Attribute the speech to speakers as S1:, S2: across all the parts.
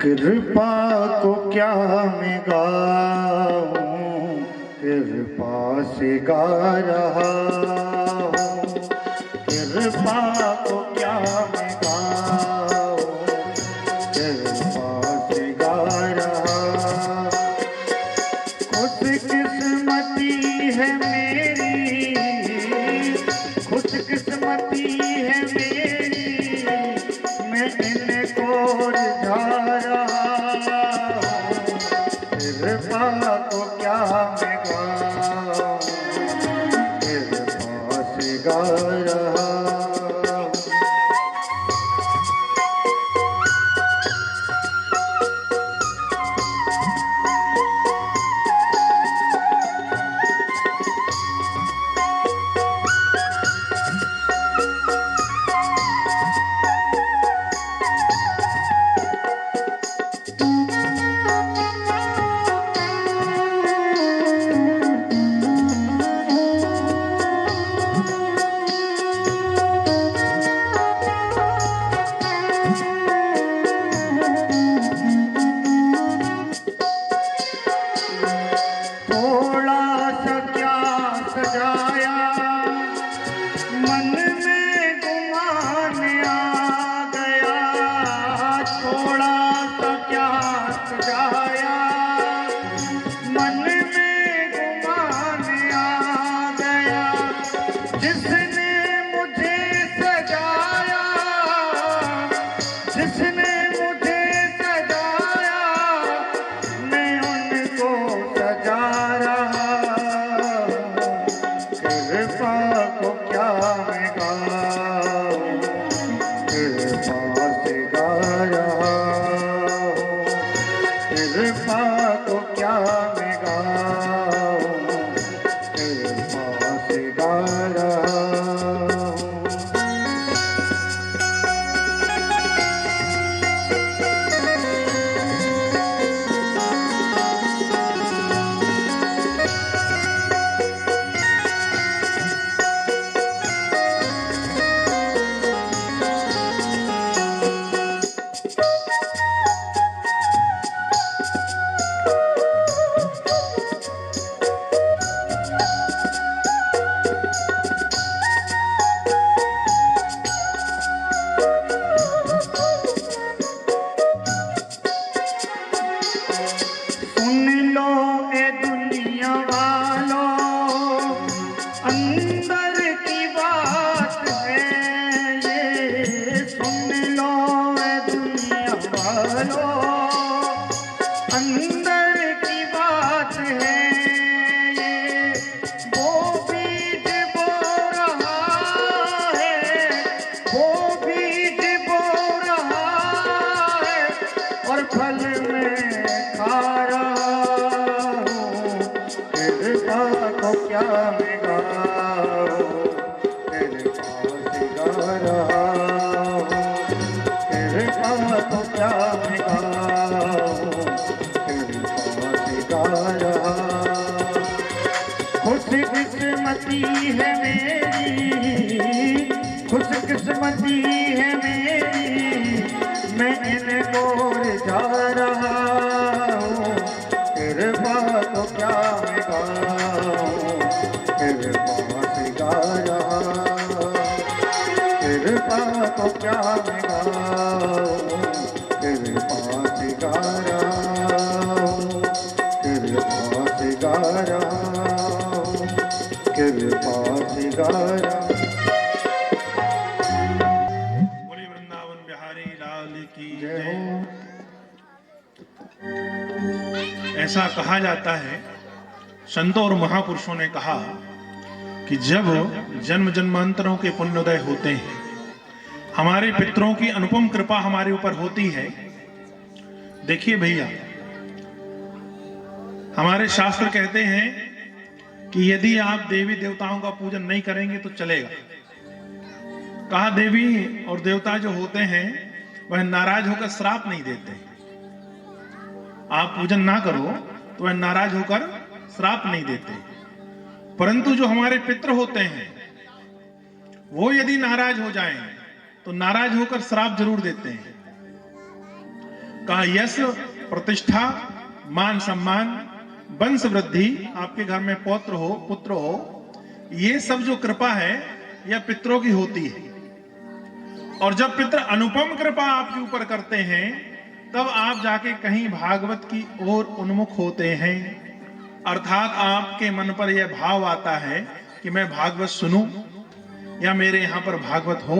S1: कृपा को क्या मैं गाऊं, कृपा से गा रहा हूँ। कृपा को क्या मैं गाऊं, कृपा से गा रहा। खुशकिस्मती है मेरी, खुशकिस्मती है मेरी, मैं इनको रिझा रहा हूँ। कृपा को क्या मैं गाऊं, कृपा से गा रहा। सजाया मन में गुमान आ गया, थोड़ा सा क्या सजाया मन में गुमान आ गया। जिसने मुझे सजाया, जिसने मुझे सजाया, मैं उनको सजा रहा। कृपा को क्या मैं गाऊं, कृपा से गा रहा हूँ। कृपा को क्या मैं गाऊं, कृपा से गा रहा हूँ। सुन लो ए दुनिया वालों, अंदर की बात है ये। सुन लो ए दुनिया वालों, अंदर की बात है ये। वो बीज बो रहा है, वो बीज बो रहा है, और फल में खा रहा हूँ। कृपा को क्या मैं गाऊं, कृपा से गा रहा हूँ। कृपा को क्या मैं गाऊं, कृपा से गा रहा। खुशकिस्मती है मेरी, खुशकिस्मती है मेरी, मैं इनको रिझा रहा हूँ। कृपा को क्या मैं गाऊं, कृपा से गा रहा। कृपा को क्या मैं गाऊं, कृपा से गा रहा हूँ। कृपा से गा रहा हूँ, कृपा से गा रहा।
S2: बोले वृंदावन बिहारी लाल की
S1: जय
S2: जय।
S1: हो।
S2: ऐसा कहा जाता है, संतों और महापुरुषों ने कहा कि जब जन्म जन्मांतरों के पुण्योदय होते हैं, हमारे पितरों की अनुपम कृपा हमारे ऊपर होती है। देखिए भैया, हमारे शास्त्र कहते हैं कि यदि आप देवी देवताओं का पूजन नहीं करेंगे तो चलेगा। कहा देवी और देवता जो होते हैं वह नाराज होकर श्राप नहीं देते। आप पूजन ना करो तो वह नाराज होकर श्राप नहीं देते, परंतु जो हमारे पितृ होते हैं वो यदि नाराज हो जाएं तो नाराज होकर श्राप जरूर देते हैं। कहा यश, प्रतिष्ठा, मान सम्मान, वंश वृद्धि, आपके घर में पुत्र हो, ये सब जो कृपा है यह पितरों की होती है। और जब पितर अनुपम कृपा आपके ऊपर करते हैं तब आप जाके कहीं भागवत की ओर उन्मुख होते हैं। अर्थात आपके मन पर यह भाव आता है कि मैं भागवत सुनूं या मेरे यहां पर भागवत हो।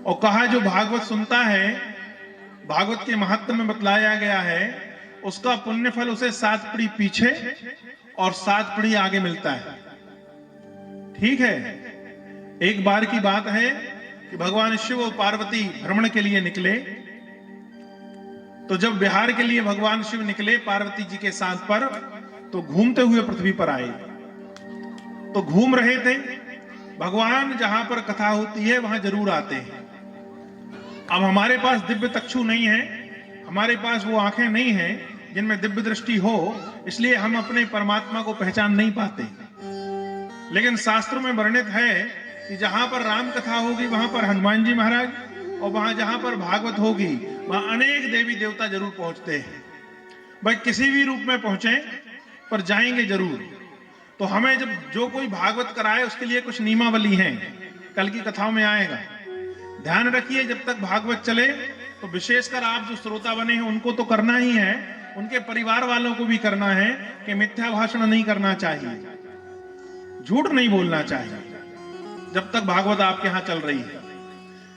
S2: और कहा जो भागवत सुनता है, भागवत के महत्व में बतलाया गया है, उसका पुण्य फल उसे 7 पीढ़ी पीछे और 7 पीढ़ी आगे मिलता है। ठीक है। एक बार की बात है कि भगवान शिव और पार्वती भ्रमण के लिए निकले। तो जब विहार के लिए भगवान शिव निकले पार्वती जी के साथ पर, तो घूमते हुए पृथ्वी पर आए। तो घूम रहे थे, भगवान जहां पर कथा होती है वहां जरूर आते हैं। अब हमारे पास दिव्य चक्षु नहीं है, हमारे पास वो आंखें नहीं हैं जिनमें दिव्य दृष्टि हो, इसलिए हम अपने परमात्मा को पहचान नहीं पाते। लेकिन शास्त्रों में वर्णित है कि जहां पर राम कथा होगी वहां पर हनुमान जी महाराज, और वहां जहां पर भागवत होगी वहां अनेक देवी देवता जरूर पहुंचते हैं। भाई किसी भी रूप में पहुंचे पर जाएंगे जरूर। तो हमें जब जो कोई भागवत कराए उसके लिए कुछ नियमावली है, कल की कथाओं में आएगा। ध्यान रखिए, जब तक भागवत चले तो विशेषकर आप जो श्रोता बने हैं उनको तो करना ही है, उनके परिवार वालों को भी करना है कि मिथ्या भाषण नहीं करना चाहिए, झूठ नहीं बोलना चाहिए जब तक भागवत आपके यहां चल रही है।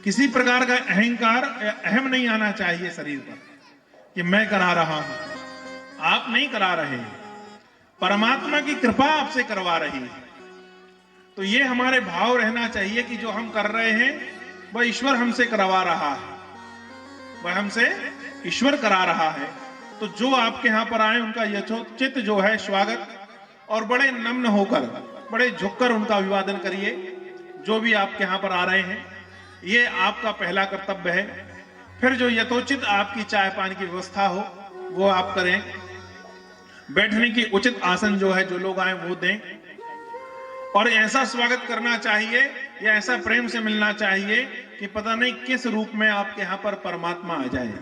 S2: किसी प्रकार का अहंकार, अहम नहीं आना चाहिए शरीर पर कि मैं करा रहा हूं। आप नहीं करा रहे हैं, परमात्मा की कृपा आपसे करवा रही है। तो ये हमारे भाव रहना चाहिए कि जो हम कर रहे हैं वह ईश्वर हमसे करवा रहा है, वह हमसे ईश्वर करा रहा है। तो जो आपके यहां पर आए उनका यथोचित जो है स्वागत, और बड़े नम्र होकर, बड़े झुककर उनका अभिवादन करिए। जो भी आपके यहां पर आ रहे हैं, ये आपका पहला कर्तव्य है। फिर जो यथोचित आपकी चाय पानी की व्यवस्था हो वो आप करें। बैठने की उचित आसन जो है जो लोग आए वो दें, और ऐसा स्वागत करना चाहिए या ऐसा प्रेम से मिलना चाहिए कि पता नहीं किस रूप में आपके यहां पर परमात्मा आ जाए।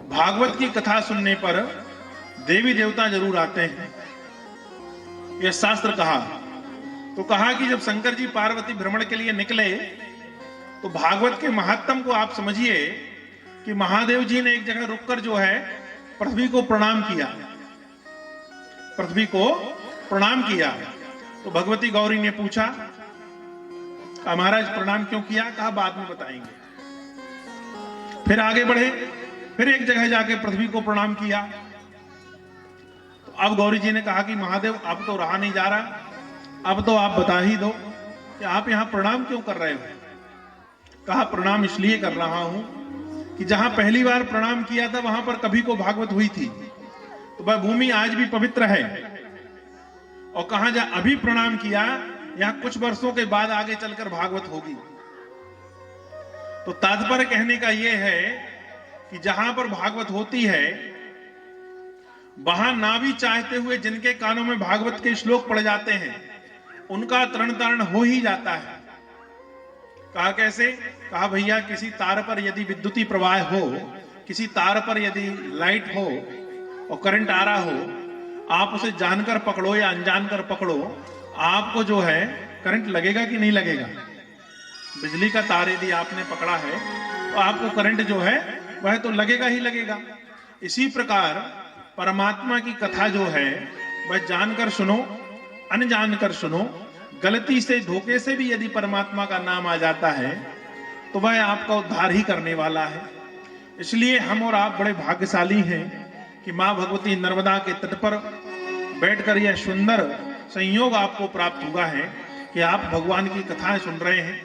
S2: भागवत की कथा सुनने पर देवी देवता जरूर आते हैं, यह शास्त्र कहा। तो कहा कि जब शंकर जी पार्वती भ्रमण के लिए निकले तो भागवत के महात्म को आप समझिए कि महादेव जी ने एक जगह रुककर जो है पृथ्वी को प्रणाम किया, पृथ्वी को प्रणाम किया। तो भगवती गौरी ने पूछा, महाराज प्रणाम क्यों किया? कहा बाद में बताएंगे। फिर आगे बढ़े, फिर एक जगह जाके पृथ्वी को प्रणाम किया। तो अब गौरी जी ने कहा कि महादेव अब तो रहा नहीं जा रहा, अब तो आप बता ही दो कि आप यहां प्रणाम क्यों कर रहे हो। कहा प्रणाम इसलिए कर रहा हूं कि जहां पहली बार प्रणाम किया था वहां पर कभी को भागवत हुई थी, तो वह भूमि आज भी पवित्र है। और कहा जा अभी प्रणाम किया, यहां कुछ वर्षों के बाद आगे चलकर भागवत होगी। तो तात्पर्य कहने का यह है कि जहां पर भागवत होती है वहां ना भी चाहते हुए जिनके कानों में भागवत के श्लोक पड़ जाते हैं उनका तरण तारण हो ही जाता है। कहा कैसे? कहा भैया किसी तार पर यदि विद्युतीय प्रवाह हो, किसी तार पर यदि लाइट हो और करंट आ रहा हो, आप उसे जानकर पकड़ो या अनजान कर पकड़ो, आपको जो है करंट लगेगा कि नहीं लगेगा? बिजली का तार यदि आपने पकड़ा है तो आपको करंट जो है वह तो लगेगा ही लगेगा। इसी प्रकार परमात्मा की कथा जो है वह जानकर सुनो, अनजान कर सुनो, गलती से धोखे से भी यदि परमात्मा का नाम आ जाता है तो वह आपका उद्धार ही करने वाला है। इसलिए हम और आप बड़े भाग्यशाली हैं कि मां भगवती नर्मदा के तट पर बैठकर यह सुंदर संयोग आपको प्राप्त हुआ है कि आप भगवान की कथाएं सुन रहे हैं।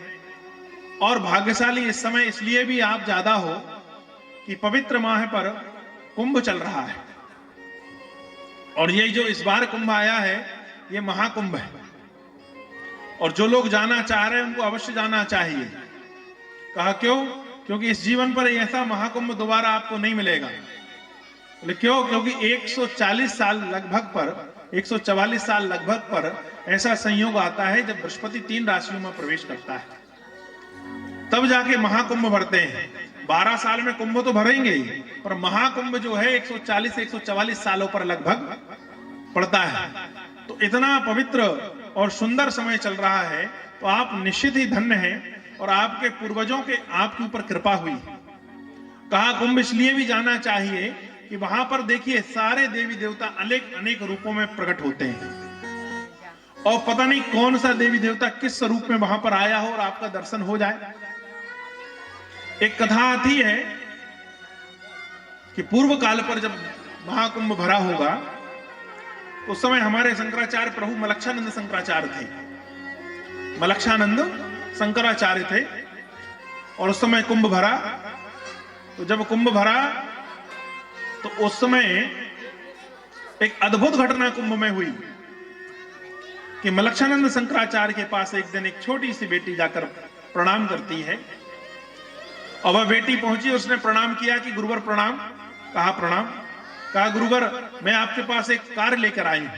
S2: और भाग्यशाली इस समय इसलिए भी आप ज्यादा हो कि पवित्र माह पर कुंभ चल रहा है, और ये जो इस बार कुंभ आया है ये महाकुंभ है, और जो लोग जाना चाह रहे हैं उनको अवश्य जाना चाहिए। कहा क्यों? क्योंकि इस जीवन पर ऐसा महाकुंभ दोबारा आपको नहीं मिलेगा। बोले क्यों? क्योंकि 140 साल लगभग पर, 144 साल लगभग पर ऐसा संयोग आता है जब बृहस्पति 3 राशियों में प्रवेश करता है, तब जाके महाकुंभ भरते हैं। 12 साल में कुंभ तो भरेंगे ही, पर महाकुंभ जो है 140 से 144 सालों पर लगभग पड़ता है। तो इतना पवित्र और सुंदर समय चल रहा है, तो आप निश्चित ही धन्य हैं और आपके पूर्वजों के आपके ऊपर कृपा हुई। कहा कुंभ इसलिए भी जाना चाहिए कि वहां पर देखिए सारे देवी देवता अनेक अनेक रूपों में प्रकट होते हैं, और पता नहीं कौन सा देवी देवता किस स्वरूप में वहां पर आया हो और आपका दर्शन हो जाए। एक कथा आती है कि पूर्व काल पर जब महाकुंभ भरा होगा, उस समय हमारे शंकराचार्य प्रभु मलक्षानंद शंकराचार्य थे। मलक्षानंद शंकराचार्य थे, और उस समय कुंभ भरा। तो जब कुंभ भरा तो उस समय एक अद्भुत घटना कुंभ में हुई कि मलक्षानंद शंकराचार्य के पास एक दिन एक छोटी सी बेटी जाकर प्रणाम करती है, और वह बेटी पहुंची, उसने प्रणाम किया कि गुरुवर प्रणाम। कहा प्रणाम। कहा गुरुवर मैं आपके पास एक कार्य लेकर आई हूं,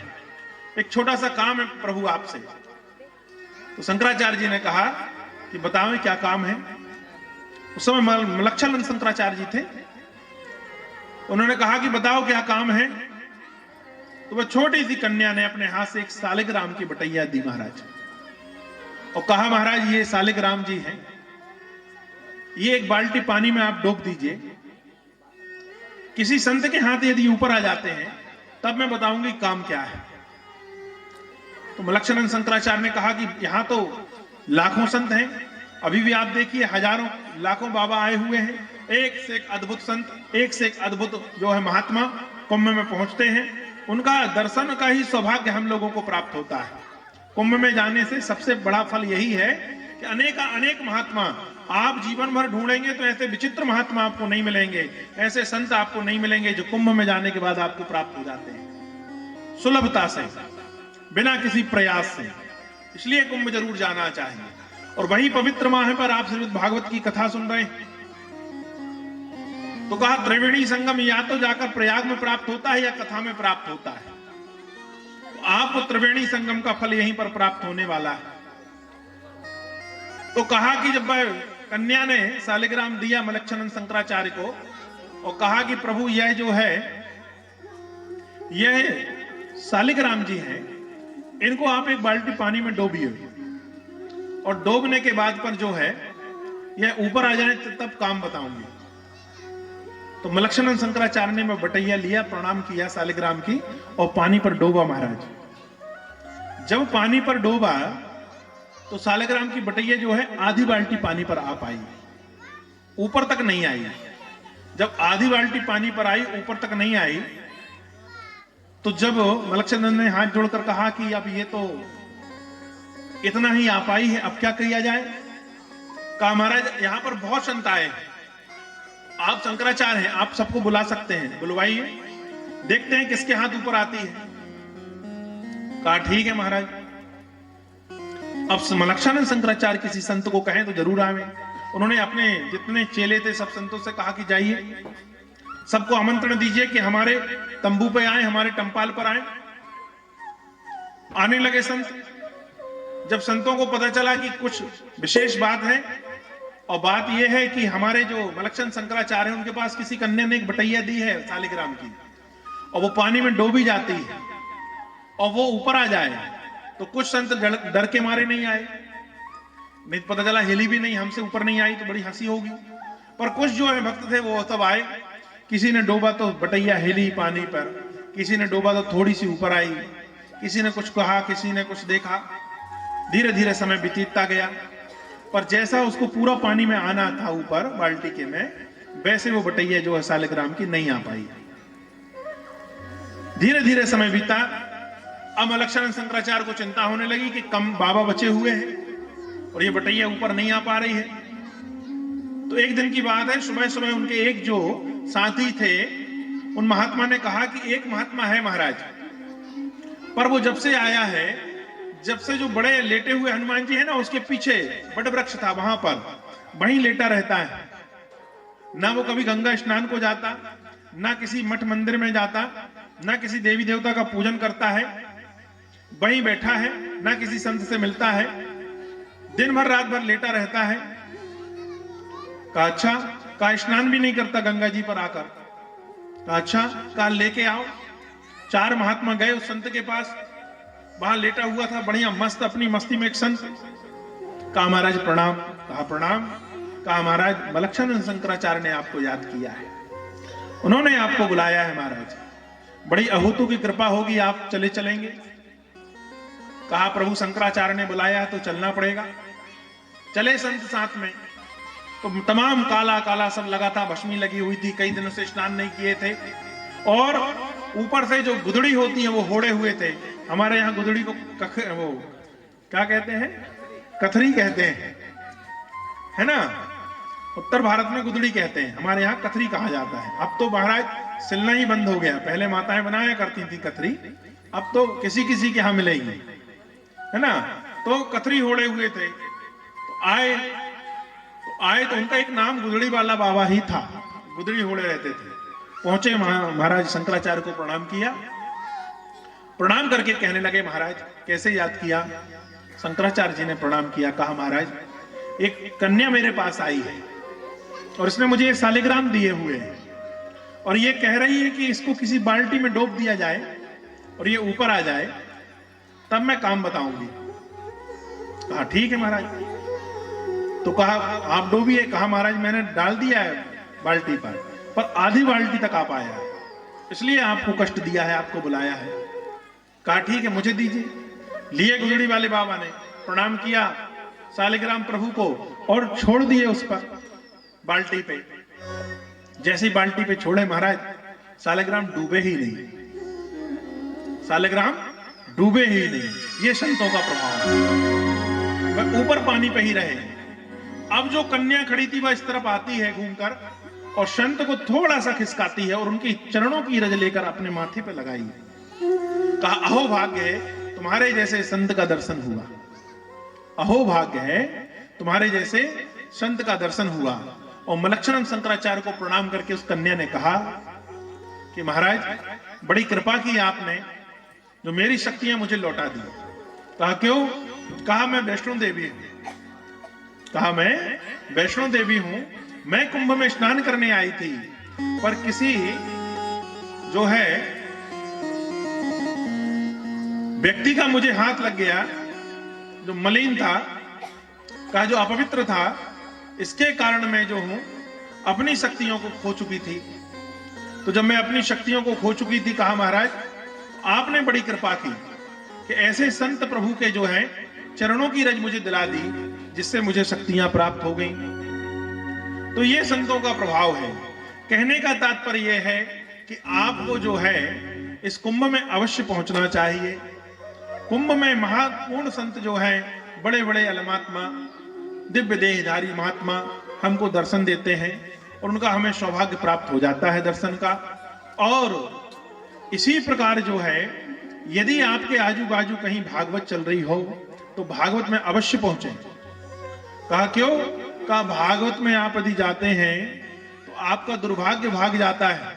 S2: एक छोटा सा काम है प्रभु आपसे। तो शंकराचार्य जी ने कहा कि बताओ क्या काम है। उस समय मलक्षानंद शंकराचार्य जी थे। उन्होंने कहा कि बताओ क्या काम है। तो वह छोटी सी कन्या ने अपने हाथ से एक सालिग्राम की बटैया दी महाराज, और कहा महाराज ये सालिग्राम जी हैं, ये एक बाल्टी पानी में आप डूब दीजिए, किसी संत के हाथ यदि ऊपर आ जाते हैं तब मैं बताऊंगी काम क्या है। तो मलक्षानंद शंकराचार्य ने कहा कि यहां तो लाखों संत हैं, अभी भी आप देखिए हजारों लाखों बाबा आए हुए हैं, एक से एक अद्भुत संत, एक से एक अद्भुत जो है महात्मा कुंभ में पहुंचते हैं। उनका दर्शन का ही सौभाग्य हम लोगों को प्राप्त होता है। कुंभ में जाने से सबसे बड़ा फल यही है कि अनेक महात्मा आप जीवन भर ढूंढेंगे तो ऐसे विचित्र महात्मा आपको नहीं मिलेंगे, ऐसे संत आपको नहीं मिलेंगे जो कुंभ में जाने के बाद आपको प्राप्त हो जाते हैं सुलभता से, बिना किसी प्रयास से। इसलिए कुंभ जरूर जाना चाहिए। और वही पवित्र माह पर आप श्रीमद् भागवत की कथा सुन रहे हैं, तो कहा त्रिवेणी संगम या तो जाकर प्रयाग में प्राप्त होता है या कथा में प्राप्त होता है। तो आपको त्रिवेणी संगम का फल यहीं पर प्राप्त होने वाला है। तो कहा कि जब कन्या ने सालिग्राम दिया मलक्षानंद शंकराचार्य को, और कहा कि प्रभु यह जो है यह सालिग्राम जी हैं, इनको आप एक बाल्टी पानी में डोबिए, और डोबने के बाद पर जो है यह ऊपर आ जाए तब काम बताऊंगी। तो मलक्षानंद शंकराचार्य ने मैं बटैया लिया, प्रणाम किया सालिग्राम की, और पानी पर डोबा महाराज। जब पानी पर डोबा तो सालिग्राम की बटैया जो है आधी बाल्टी पानी पर आ पाई, ऊपर तक नहीं आई। जब आधी बाल्टी पानी पर आई, ऊपर तक नहीं आई, तो जब मलक्षानंद ने हाथ जोड़कर कहा कि अब ये तो इतना ही आ पाई है, अब क्या किया जाए। कहा महाराज यहां पर बहुत संत आए हैं, आप शंकराचार्य हैं, आप सबको बुला सकते हैं, बुलवाइए, देखते हैं किसके हाथ ऊपर आती है। कहा ठीक है महाराज। अब मलक्षानंद शंकराचार्य किसी संत को कहें तो जरूर आवे। उन्होंने अपने जितने चेले थे सब संतों से कहा कि जाइए, सबको आमंत्रण दीजिए कि हमारे तंबू पे आए, हमारे टंपाल पर आए। आने लगे संत। जब संतों को पता चला कि कुछ विशेष बात है, और बात यह है कि हमारे जो मलक्षानंद शंकराचार्य हैं उनके पास किसी कन्या ने एक बटैया दी है सालिग्राम की, और वो पानी में डूबी जाती है, और वो ऊपर आ जाए, तो कुछ संत डर के मारे नहीं आए, नहीं पता चला हिली भी नहीं, हमसे ऊपर नहीं आई तो बड़ी हंसी होगी। पर कुछ जो है भक्त थे वो सब आए, किसी ने डूबा तो बटैया हिली पानी पर, किसी ने डूबा तो थोड़ी सी ऊपर आई, किसी ने कुछ कहा, किसी ने कुछ देखा। धीरे धीरे समय बीतता गया, पर जैसा उसको पूरा पानी में आना था ऊपर बाल्टी के में, वैसे वो बटैया जो है सालिग्राम की नहीं आ पाई। धीरे धीरे समय बीता। अब मलक्षानंद शंकराचार्य को चिंता होने लगी कि कम बाबा बचे हुए हैं और ये बटैया ऊपर नहीं आ पा रही है। तो एक दिन की बात है, सुबह सुबह उनके एक जो साथी थे उन महात्मा ने कहा कि एक महात्मा है महाराज, पर वो जब से आया है, जब से जो बड़े लेटे हुए हनुमान जी है ना, उसके पीछे बड़ वृक्ष था, वहां पर वहीं लेटा रहता है। ना वो कभी गंगा स्नान को जाता, ना किसी मठ मंदिर में जाता, ना किसी देवी देवता का पूजन करता है, वहीं बैठा है, ना किसी संत से मिलता है, दिन भर रात भर लेटा रहता है। कहा अच्छा, कहा स्नान भी नहीं करता गंगा जी पर आकर। कहा अच्छा, कहा लेके आओ। 4 महात्मा गए उस संत के पास, वहां लेटा हुआ था बढ़िया मस्त, अपनी मस्ती में एक संत। कहा महाराज प्रणाम। कहा प्रणाम। कहा महाराज मलक्षानंद शंकराचार्य ने आपको याद किया है, उन्होंने आपको बुलाया है महाराज, बड़ी अहूतु की कृपा होगी, आप चले चलेंगे। कहा प्रभु शंकराचार्य ने बुलाया है तो चलना पड़ेगा। चले संत साथ में, तो तमाम काला काला सब लगा था, भस्मी लगी हुई थी, कई दिनों से स्नान नहीं किए थे, और ऊपर से जो गुदड़ी होती है वो होड़े हुए थे। हमारे यहाँ गुदड़ी को वो क्या कहते हैं, कथरी कहते हैं, है ना। उत्तर भारत में गुदड़ी कहते हैं, हमारे यहाँ कथरी कहा जाता है। अब तो महाराज सिलना ही बंद हो गया, पहले माताएं बनाया करती थी कथरी, अब तो किसी किसी के यहाँ मिलेगी, है ना। तो कथरी होड़े हुए थे, तो आए तो उनका एक नाम गुदड़ी वाला बाबा ही था, गुदड़ी होड़े रहते थे। पहुंचे महाराज शंकराचार्य को प्रणाम किया, प्रणाम करके कहने लगे महाराज कैसे याद किया। शंकराचार्य जी ने प्रणाम किया। कहा महाराज एक कन्या मेरे पास आई है और इसने मुझे ये शालिग्राम दिए हुए हैं, और ये कह रही है कि इसको किसी बाल्टी में डोब दिया जाए और ये ऊपर आ जाए, तब मैं काम बताऊंगी। कहा ठीक है महाराज। तो कहा आप डूबिए। कहा महाराज मैंने डाल दिया है बाल्टी पर आधी बाल्टी तक आ पाया है, इसलिए आपको कष्ट दिया है, आपको बुलाया है। कहा ठीक है मुझे दीजिए। लिए गुदड़ी वाले बाबा ने, प्रणाम किया शालिग्राम प्रभु को और छोड़ दिए उस पर बाल्टी पे। जैसे ही बाल्टी पे छोड़े महाराज शालिग्राम डूबे ही नहीं, शालिग्राम डूबे ही नहीं। ये संतों का प्रभाव है, वह ऊपर पानी पे ही रहे। अब जो कन्या खड़ी थी वह इस तरफ आती है घूमकर और संत को थोड़ा सा खिसकाती है और उनके चरणों की रज लेकर अपने माथे पे लगाई। कहा अहो भाग्य है तुम्हारे जैसे संत का दर्शन हुआ, अहो भाग्य है तुम्हारे जैसे संत का दर्शन हुआ। और मलक्षानंद शंकराचार्य को प्रणाम करके उस कन्या ने कहा कि महाराज बड़ी कृपा की आपने, जो मेरी शक्तियां मुझे लौटा दी। कहा क्यों। कहा मैं वैष्णो देवी हूं। कहा मैं वैष्णो देवी हूं, मैं कुंभ में स्नान करने आई थी, पर किसी जो है व्यक्ति का मुझे हाथ लग गया जो मलिन था, कहा जो अपवित्र था, इसके कारण मैं जो हूं अपनी शक्तियों को खो चुकी थी। तो जब मैं अपनी शक्तियों को खो चुकी थी, कहा महाराज आपने बड़ी कृपा की कि ऐसे संत प्रभु के जो है चरणों की रज मुझे दिला दी, जिससे मुझे शक्तियां प्राप्त हो गई। तो ये संतों का प्रभाव है। कहने का तात्पर्य यह है कि आपको जो है इस कुंभ में अवश्य पहुंचना चाहिए। कुंभ में महापूर्ण संत जो है, बड़े बड़े अलमात्मा, दिव्य देहधारी महात्मा हमको दर्शन देते हैं और उनका हमें सौभाग्य प्राप्त हो जाता है दर्शन का। और इसी प्रकार जो है यदि आपके आजू बाजू कहीं भागवत चल रही हो तो भागवत में अवश्य पहुंचे। कहा क्यों। कहा भागवत में आप यदि जाते हैं तो आपका दुर्भाग्य भाग जाता है,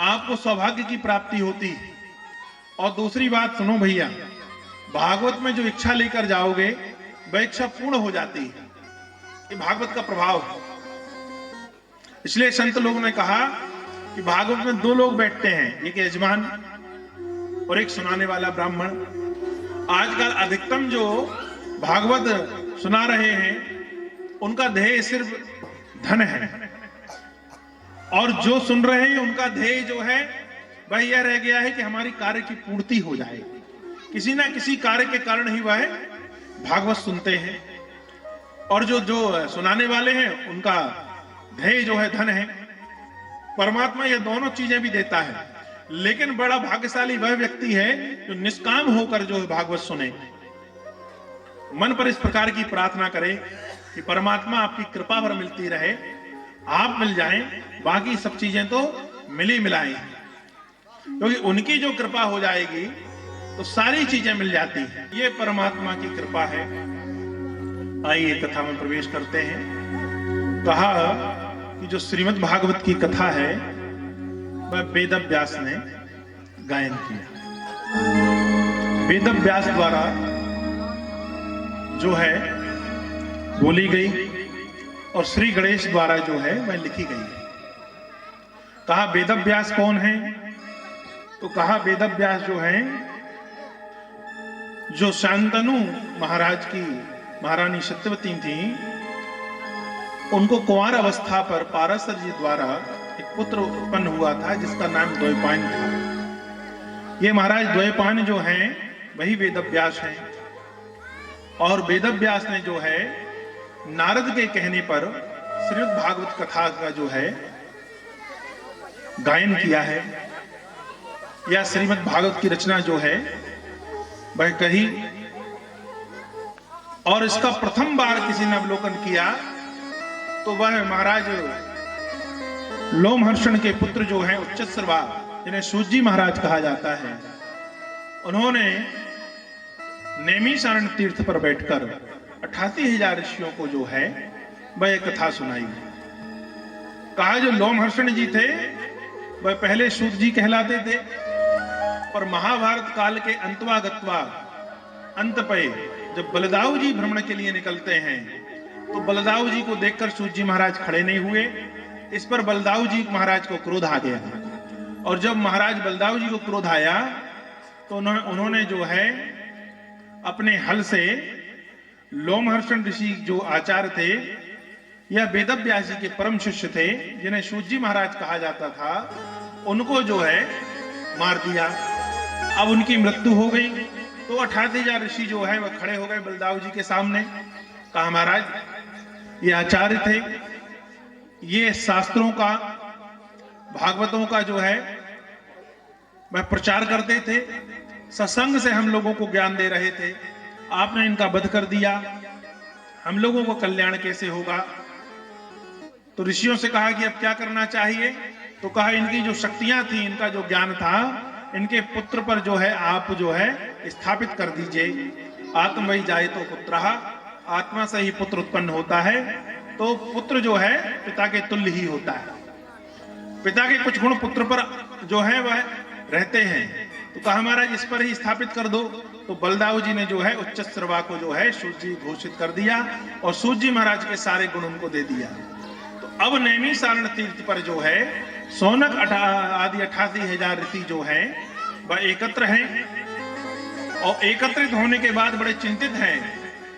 S2: आपको सौभाग्य की प्राप्ति होती है। और दूसरी बात सुनो भैया, भागवत में जो इच्छा लेकर जाओगे वह इच्छा पूर्ण हो जाती है। ये भागवत का प्रभाव है। इसलिए संत लोगों ने कहा कि भागवत में 2 लोग बैठते हैं, एक यजमान और एक सुनाने वाला ब्राह्मण। आजकल अधिकतम जो भागवत सुना रहे हैं उनका ध्येय सिर्फ धन है, और जो सुन रहे हैं उनका ध्येय जो है वह यह रह गया है कि हमारी कार्य की पूर्ति हो जाए। किसी ना किसी कार्य के कारण ही वह भागवत सुनते हैं। और जो सुनाने वाले हैं उनका ध्येय जो है धन है। परमात्मा ये दोनों चीजें भी देता है, लेकिन बड़ा भाग्यशाली वह व्यक्ति है जो निष्काम होकर जो भागवत सुने। मन पर इस प्रकार की प्रार्थना करे कि परमात्मा आपकी कृपा पर मिलती रहे, आप मिल जाएं, बाकी सब चीजें तो मिली मिलाई हैं, क्योंकि उनकी जो कृपा हो जाएगी तो सारी चीजें मिल जाती हैं। ये परमात्मा की कृपा है। आइए कथा में प्रवेश करते हैं। कहा कि जो श्रीमद् भागवत की कथा है वह वेद व्यास ने गायन किया। वेद व्यास द्वारा जो है बोली गई और श्री गणेश द्वारा जो है वह लिखी गई है। कहा वेदव्यास कौन है? तो कहा वेदव्यास जो है, जो शांतनु महाराज की महारानी सत्यवती थी, उनको कुंवार अवस्था पर पाराशर जी द्वारा एक पुत्र उत्पन्न हुआ था जिसका नाम द्वैपायन था। ये महाराज द्वैपायन जो हैं वही वेदव्यास हैं। और वेदव्यास ने जो है नारद के कहने पर श्रीमद् भागवत कथा का जो है गायन किया है, या श्रीमद् भागवत की रचना जो है वह कही। और इसका प्रथम बार किसी ने अवलोकन किया तो वह महाराज लोमहर्षण के पुत्र जो हैं उच्चश्रवा, जिन्हें सूजी महाराज कहा जाता है, उन्होंने नैमिषारण्य तीर्थ पर बैठकर 88,000 ऋषियों को जो है वह एक कथा सुनाई। कहा जो लोमहर्षण जी थे वह पहले सूत जी कहलाते थे, पर महाभारत काल के अंतवागत्वा अंत पे जब बलदाऊ जी भ्रमण के लिए निकलते हैं तो बलदाऊ जी को देखकर सूत जी महाराज खड़े नहीं हुए। इस पर बलदाऊ जी महाराज को क्रोध आ गया, और जब महाराज बलदाऊ जी को क्रोध आया तो उन्होंने जो है अपने हल से लोमहर्षण ऋषि जो आचार्य थे या वेदव्यास जी के परम शिष्य थे, जिन्हें सूत जी महाराज कहा जाता था, उनको जो है मार दिया। अब उनकी मृत्यु हो गई तो 88,000 ऋषि जो है वह खड़े हो गए बलदाऊ जी के सामने। कहा महाराज ये आचार्य थे, ये शास्त्रों का भागवतों का जो है वह प्रचार करते थे, सत्संग से हम लोगों को ज्ञान दे रहे थे, आपने इनका वध कर दिया, हम लोगों को कल्याण कैसे होगा? तो ऋषियों से कहा कि अब क्या करना चाहिए? तो कहा इनकी जो शक्तियां थी, इनका जो ज्ञान था, इनके पुत्र पर जो है आप जो है स्थापित कर दीजिए। आत्मवही जाए तो पुत्रः, आत्मा से ही पुत्र उत्पन्न होता है, तो पुत्र जो है पिता के तुल्य ही होता है। पिता के कुछ गुण पुत्र पर जो है वह रहते हैं। तो कहा महाराज इस पर ही स्थापित कर दो। तो बलदाऊ जी ने जो है उच्चश्रवा को जो है सूत जी घोषित कर दिया और सूत जी महाराज के सारे गुण उनको दे दिया। तो अब नैमिषारण्य तीर्थ पर जो है सौनक आदि 88,000 ऋषि जो है वह एकत्र हैं, और एकत्रित होने के बाद बड़े चिंतित हैं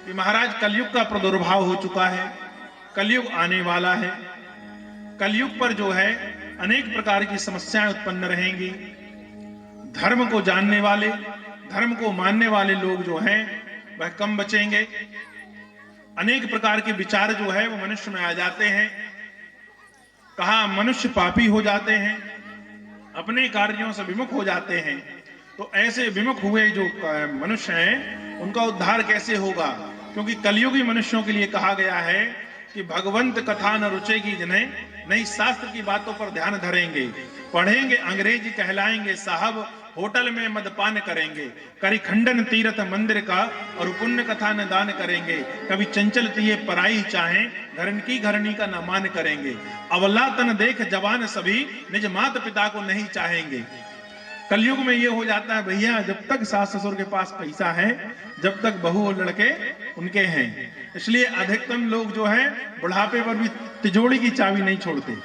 S2: कि महाराज कलयुग का प्रादुर्भाव हो चुका है, कलयुग आने वाला है, कलयुग पर जो है अनेक प्रकार की समस्याएं उत्पन्न रहेंगी। धर्म को जानने वाले, धर्म को मानने वाले लोग जो हैं वह कम बचेंगे। अनेक प्रकार के विचार जो है वो मनुष्य में आ जाते हैं। कहा मनुष्य पापी हो जाते हैं, अपने कार्यों से विमुख हो जाते हैं। तो ऐसे विमुख हुए जो मनुष्य हैं उनका उद्धार कैसे होगा? क्योंकि कलयुगी मनुष्यों के लिए कहा गया है कि भगवंत कथा न रुचेगी जिन्हें, नई शास्त्र की बातों पर ध्यान धरेंगे, पढ़ेंगे अंग्रेजी कहलाएंगे साहब, होटल में मदपान करेंगे, करी खंडन तीर्थ मंदिर का और पुण्य कथा न दान करेंगे, कभी चंचल तिये पराई चाहें, घरन की घरनी का न मान करेंगे, अवला तन देख जवान सभी निज माता पिता को नहीं चाहेंगे। कलयुग में ये हो जाता है भैया, जब तक सास ससुर के पास पैसा है, जब तक बहू और लड़के उनके हैं, इसलिए अधिकतम लोग जो है बुढ़ापे पर भी तिजोड़ी की चाबी नहीं छोड़ते।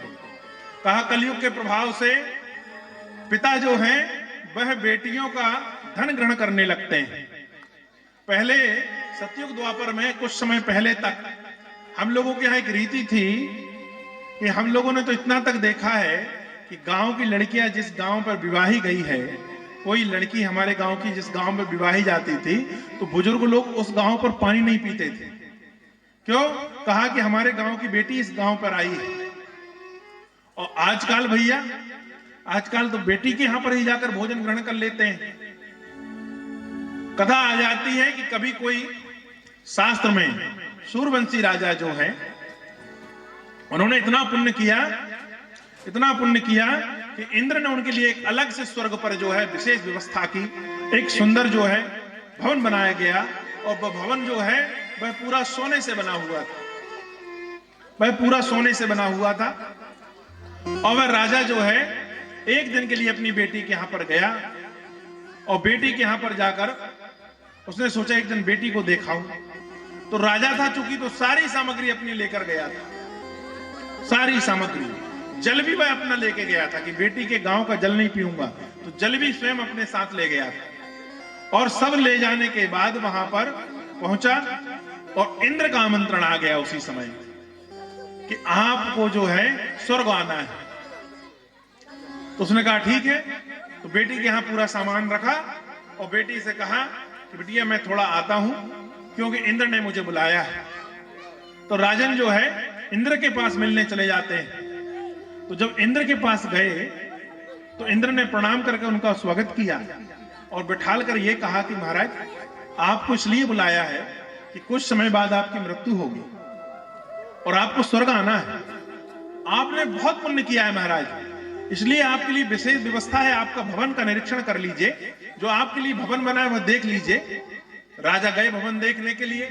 S2: कहा कलयुग के प्रभाव से पिता जो है वह बेटियों का धन ग्रहण करने लगते हैं। पहले सतयुग द्वापर में कुछ समय पहले तक हम लोगों के यहाँ एक रीति थी कि हम लोगों ने तो इतना तक देखा है कि गांव की लड़कियां जिस गांव पर विवाही गई है, कोई लड़की हमारे गांव की जिस गांव में विवाही जाती थी तो बुजुर्ग लोग उस गांव पर पानी नहीं पीते थे। क्यों? कहा कि हमारे गांव की बेटी इस गांव पर आई है। और आजकल भैया, आजकल तो बेटी के यहां पर ही जाकर भोजन ग्रहण कर लेते हैं। कथा आ जाती है कि कभी कोई शास्त्र में सूर्यवंशी राजा जो है उन्होंने इतना पुण्य किया कि इंद्र ने उनके लिए एक अलग से स्वर्ग पर जो है विशेष व्यवस्था की, एक सुंदर जो है भवन बनाया गया, और वह भवन जो है वह पूरा सोने से बना हुआ था। और वह राजा जो है एक दिन के लिए अपनी बेटी के यहां पर गया, और बेटी के यहां पर जाकर उसने सोचा एक दिन बेटी को देखाऊं। तो राजा था चूंकि, तो सारी सामग्री अपनी लेकर गया था। सारी सामग्री। जल भी वह अपना लेके गया था कि बेटी के गांव का जल नहीं पीऊंगा, तो जल भी स्वयं अपने साथ ले गया था। और सब ले जाने के बाद वहां पर पहुंचा और इंद्र का आमंत्रण आ गया उसी समय कि आपको जो है स्वर्ग आना है। तो उसने कहा ठीक है। तो बेटी के यहां पूरा सामान रखा और बेटी से कहा कि बेटिया मैं थोड़ा आता हूं क्योंकि इंद्र ने मुझे बुलाया है। तो राजन जो है इंद्र के पास मिलने चले जाते हैं। तो जब इंद्र के पास गए तो इंद्र ने प्रणाम करके उनका स्वागत किया और बिठाल कर यह कहा कि महाराज आपको इसलिए बुलाया है कि कुछ समय बाद आपकी मृत्यु होगी और आपको स्वर्ग आना है। आपने बहुत पुण्य किया है महाराज, इसलिए आपके लिए विशेष व्यवस्था है, आपका भवन का निरीक्षण कर लीजिए। जो आपके लिए भवन बना है वह देख लीजिए। राजा गए भवन देखने के लिए।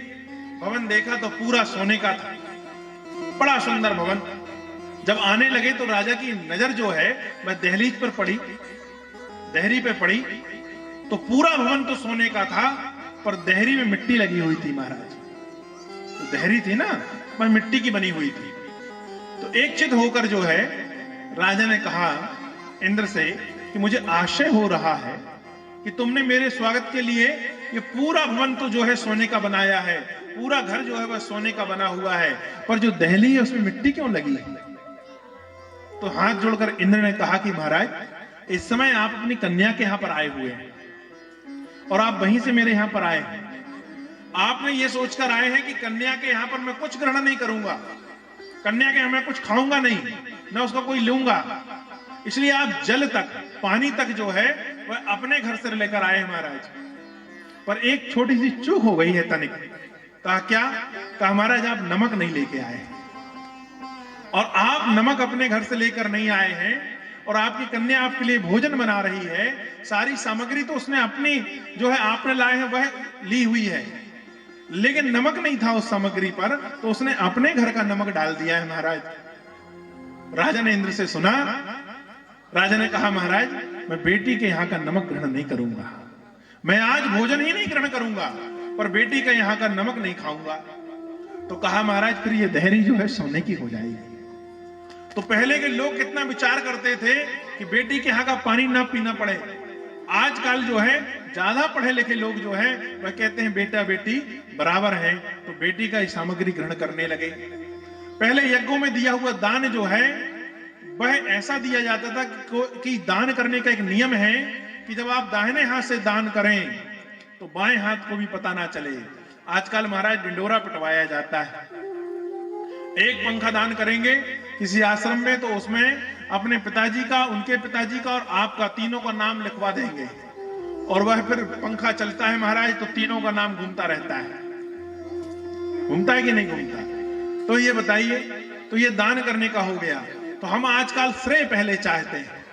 S2: भवन देखा तो पूरा सोने का था, बड़ा सुंदर भवन। जब आने लगे तो राजा की नजर जो है वह दहलीज पर पड़ी, देहरी पे पड़ी। तो पूरा भवन तो सोने का था पर देहरी में मिट्टी लगी हुई थी महाराज। तो देहरी थी ना, वह मिट्टी की बनी हुई थी। तो एक चित होकर जो है राजा ने कहा इंद्र से कि मुझे आश्चर्य हो रहा है कि तुमने मेरे स्वागत के लिए ये पूरा भवन तो जो है सोने का बनाया है, पूरा घर जो है वह सोने का बना हुआ है, पर जो दहली है उसमें मिट्टी क्यों लगी है? तो हाथ जोड़कर इंद्र ने कहा कि महाराज इस समय आप अपनी कन्या के यहां पर आए हुए हैं और आप वहीं से मेरे यहां पर आए हैं। आपने ये सोचकर आए हैं कि कन्या के यहां पर मैं कुछ ग्रहण नहीं करूंगा, कन्या के यहां मैं कुछ खाऊंगा नहीं, न उसका कोई लूंगा। इसलिए आप जल तक, पानी तक जो है वह अपने घर से लेकर आए महाराज। पर एक छोटी सी चूक हो गई है तनिक। कहा क्या? कहा महाराज आप नमक नहीं लेके आए और आप नमक अपने घर से लेकर नहीं आए हैं और आपकी कन्या आपके लिए भोजन बना रही है। सारी सामग्री तो उसने अपनी जो है आपने लाए हैं वह ली हुई है, लेकिन नमक नहीं था उस सामग्री पर, तो उसने अपने घर का नमक डाल दिया है महाराज। राजा ने इंद्र से सुना। राजा ने कहा महाराज मैं बेटी के यहाँ का नमक ग्रहण नहीं करूंगा, मैं आज भोजन ही नहीं ग्रहण करूंगा, पर बेटी का यहाँ का नमक नहीं खाऊंगा। तो कहा महाराज फिर ये देहरी जो है सोने की हो जाएगी। तो पहले के लोग कितना विचार करते थे कि बेटी के यहाँ का पानी ना पीना पड़े। आजकल जो है ज्यादा पढ़े लिखे लोग जो है वह कहते हैं बेटा बेटी बराबर है, तो बेटी का सामग्री ग्रहण करने लगे। पहले यज्ञों में दिया हुआ दान जो है वह ऐसा दिया जाता था कि दान करने का एक नियम है कि जब आप दाहिने हाथ से दान करें तो बाएं हाथ को भी पता ना चले। आजकल महाराज डिंडोरा पिटवाया जाता है। एक पंखा दान करेंगे किसी आश्रम में तो उसमें अपने पिताजी का, उनके पिताजी का और आपका, तीनों का नाम लिखवा देंगे और वह फिर पंखा चलता है महाराज तो तीनों का नाम घूमता रहता है। घूमता है कि नहीं घूमता? तो ये बताइए, तो ये दान करने का हो गया। तो हम आजकल श्रेय पहले चाहते हैं,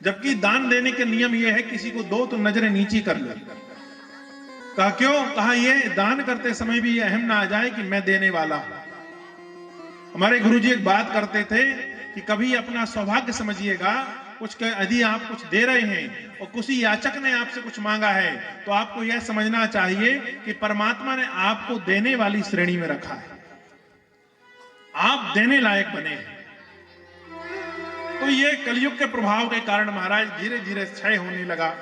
S2: जबकि दान देने के नियम ये है किसी को दो तो नजरें नीची कर लो। कहा क्यों? कहा ये दान करते समय भी ये अहम ना आ जाए कि मैं देने वाला हूं। हमारे गुरुजी एक बात करते थे कि कभी अपना सौभाग्य समझिएगा, कुछ यदि आप कुछ दे रहे हैं और किसी याचक ने आपसे कुछ मांगा है तो आपको यह समझना चाहिए कि परमात्मा ने आपको देने वाली श्रेणी में रखा है, आप देने लायक बने हैं। तो ये कलयुग के प्रभाव के कारण महाराज धीरे धीरे क्षय होने लगा।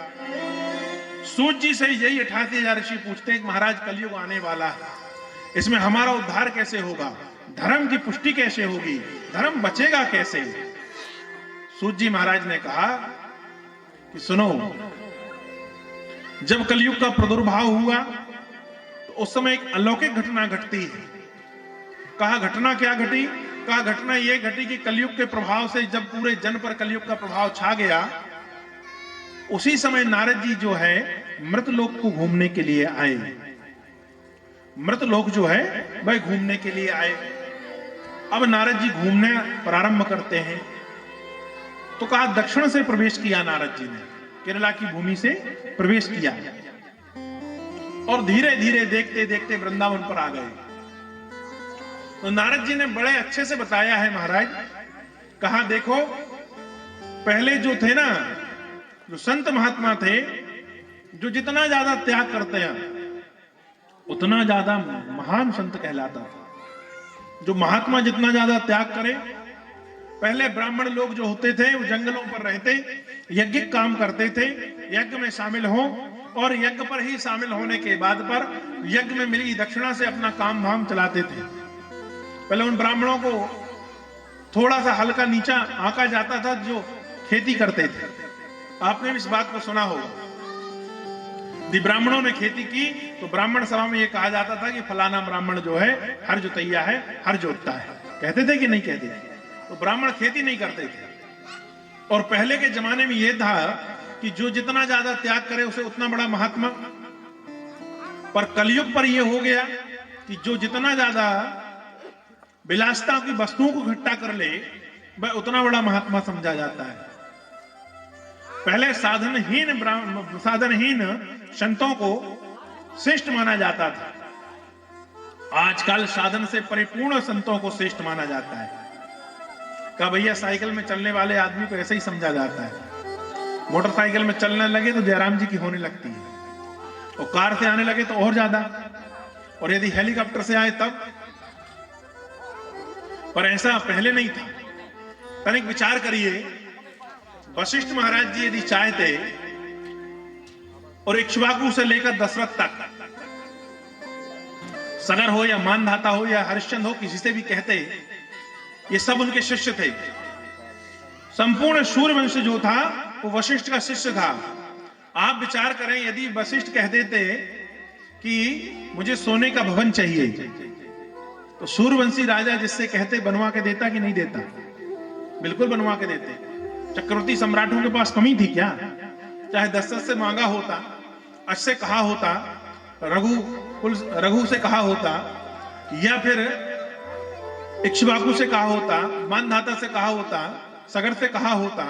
S2: सूत जी से यही 88,000 ऋषि पूछते हैं कि महाराज कलयुग आने वाला है, इसमें हमारा उद्धार कैसे होगा, धर्म की पुष्टि कैसे होगी, धर्म बचेगा कैसे? सूत जी महाराज ने कहा कि सुनो, जब कलयुग का प्रादुर्भाव हुआ तो उस समय एक अलौकिक घटना घटती है। कहा घटना क्या घटी? कहा घटना यह घटी कि कलयुग के प्रभाव से जब पूरे जन पर कलयुग का प्रभाव छा गया, उसी समय नारद जी जो है मृतलोक को घूमने के लिए आए। मृतलोक जो है वह घूमने के लिए आए। अब नारद जी घूमने प्रारंभ करते हैं तो कहा दक्षिण से प्रवेश किया नारद जी ने, केरला की भूमि से प्रवेश किया और धीरे धीरे देखते देखते वृंदावन पर आ गए। तो नारद जी ने बड़े अच्छे से बताया है महाराज। कहा देखो, पहले जो थे ना, जो संत महात्मा थे, जो जितना ज्यादा त्याग करते हैं उतना ज्यादा महान संत कहलाता था। जो महात्मा जितना ज्यादा त्याग करे पहले ब्राह्मण लोग जो होते थे वो जंगलों पर रहते, यज्ञिक काम करते थे, यज्ञ में शामिल हों और यज्ञ पर ही शामिल होने के बाद पर यज्ञ में मिली दक्षिणा से अपना काम धाम चलाते थे। पहले उन ब्राह्मणों को थोड़ा सा हल्का नीचा आंका जाता था जो खेती करते थे। आपने भी इस बात को सुना होगा। यदि ब्राह्मणों ने खेती की तो ब्राह्मण सभा में यह कहा जाता था कि फलाना ब्राह्मण जो है हर जोतैया है, हर जोतता है। कहते थे कि नहीं कहते थे? तो ब्राह्मण खेती नहीं करते थे। और पहले के जमाने में यह था कि जो जितना ज्यादा त्याग करे उसे उतना बड़ा महात्मा। पर कलयुग पर यह हो गया कि जो जितना ज्यादा विलासिता की वस्तुओं को इकट्ठा कर ले वह उतना बड़ा महात्मा समझा जाता है। पहले साधनहीन संतों को श्रेष्ठ माना जाता था। आजकल साधन से परिपूर्ण संतों को श्रेष्ठ माना जाता है। कहा भैया साइकिल में चलने वाले आदमी को ऐसे ही समझा जाता है, मोटरसाइकिल में चलने लगे तो जयराम जी की होने लगती है, और कार से आने लगे तो और ज्यादा, और यदि हेलीकॉप्टर से आए तब। पर ऐसा पहले नहीं था। तनिक विचार करिए, वशिष्ठ महाराज जी यदि चाहते और इक्ष्वाकु से लेकर दशरथ तक, सगर हो या मानधाता हो या हरिश्चंद्र हो, किसी से भी कहते, ये सब उनके शिष्य थे। संपूर्ण सूर्यवंश जो था वो वशिष्ठ का शिष्य था। आप विचार करें, यदि वशिष्ठ कह देते कि मुझे सोने का भवन चाहिए तो सूर्यवंशी राजा जिससे कहते बनवा के देता कि नहीं देता? बिल्कुल बनवा के देते। चक्रवर्ती सम्राटों के पास कमी थी क्या? चाहे दशरथ से मांगा होता, अश से कहा होता, रघु से कहा होता, या फिर इक्ष्वाकु से कहा होता, मानधाता से कहा होता, सगर से कहा होता,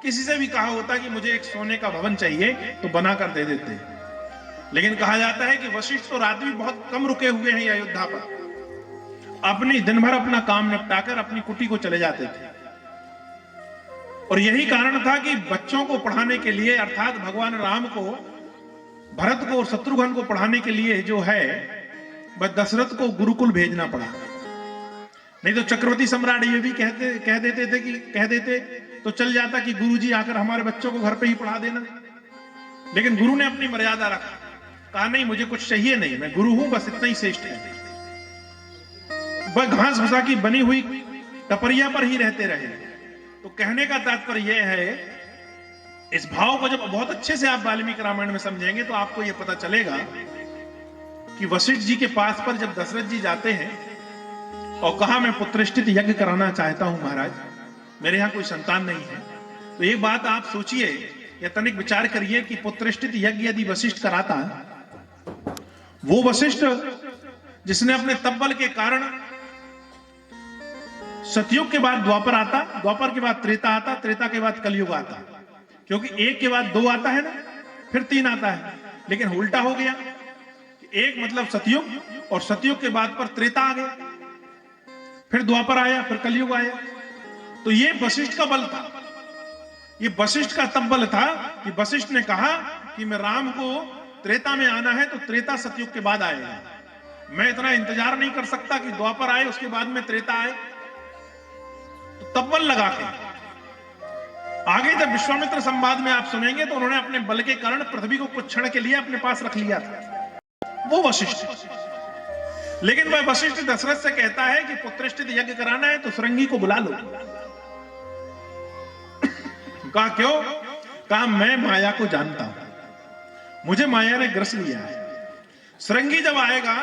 S2: किसी से भी कहा होता कि मुझे एक सोने का भवन चाहिए तो बनाकर दे देते। लेकिन कहा जाता है कि वशिष्ठ तो रात भी बहुत कम रुके हुए हैं अयोध्या पर, अपनी दिन भर अपना काम निपटाकर अपनी कुटी को चले जाते थे। और यही कारण था कि बच्चों को पढ़ाने के लिए, अर्थात भगवान राम को, भरत को और शत्रुघ्न को पढ़ाने के लिए जो है वह दशरथ को गुरुकुल भेजना पड़ा। नहीं तो चक्रवर्ती सम्राट ये भी कह देते तो चल जाता कि गुरुजी आकर हमारे बच्चों को घर पे ही पढ़ा देना। लेकिन गुरु ने अपनी मर्यादा रखा, कहा नहीं मुझे कुछ चाहिए नहीं, मैं गुरु हूं, बस इतना ही श्रेष्ठ है। वह घास भूसा की बनी हुई टपरिया पर ही रहते रहे। तो कहने का तात्पर्य यह है, इस भाव को जब बहुत अच्छे से आप वाल्मीकि रामायण में समझेंगे तो आपको यह पता चलेगा कि वशिष्ठ जी के पास पर जब दशरथ जी जाते हैं और कहा मैं पुत्रष्ठित यज्ञ कराना चाहता हूं महाराज, मेरे यहां कोई संतान नहीं है। तो एक बात आप सोचिए या तनिक विचार करिए कि पुत्रष्ठित यज्ञ यदि वशिष्ठ कराता, वो वशिष्ठ जिसने अपने तब्बल के कारण सतयुग के बाद द्वापर आता, द्वापर के बाद त्रेता आता, त्रेता के बाद कलयुग आता, क्योंकि एक के बाद दो आता है ना, फिर तीन आता है। लेकिन उल्टा हो गया, एक मतलब सतयुग, और सतयुग के बाद पर त्रेता आ गया, फिर द्वापर आया, फिर कलयुग आया। तो ये वशिष्ठ का बल था, ये वशिष्ठ का तब बल था कि वशिष्ठ ने कहा कि मैं राम को त्रेता में आना है तो त्रेता सतयुग के बाद आएगा, मैं इतना इंतजार नहीं कर सकता कि द्वापर आए उसके बाद में त्रेता आए। तो तब बल लगा के आगे जब विश्वामित्र संवाद में आप सुनेंगे तो उन्होंने अपने बल के कारण पृथ्वी को कुछ क्षण के लिए अपने पास रख लिया था, वो वशिष्ठ। लेकिन वह वशिष्ठ दशरथ से कहता है कि पुत्रष्ठित यज्ञ कराना है तो श्रृंगी को बुला लो। कहा क्यों? कहा मैं माया को जानता हूं, मुझे माया ने ग्रस लिया है। श्रृंगी जब आएगा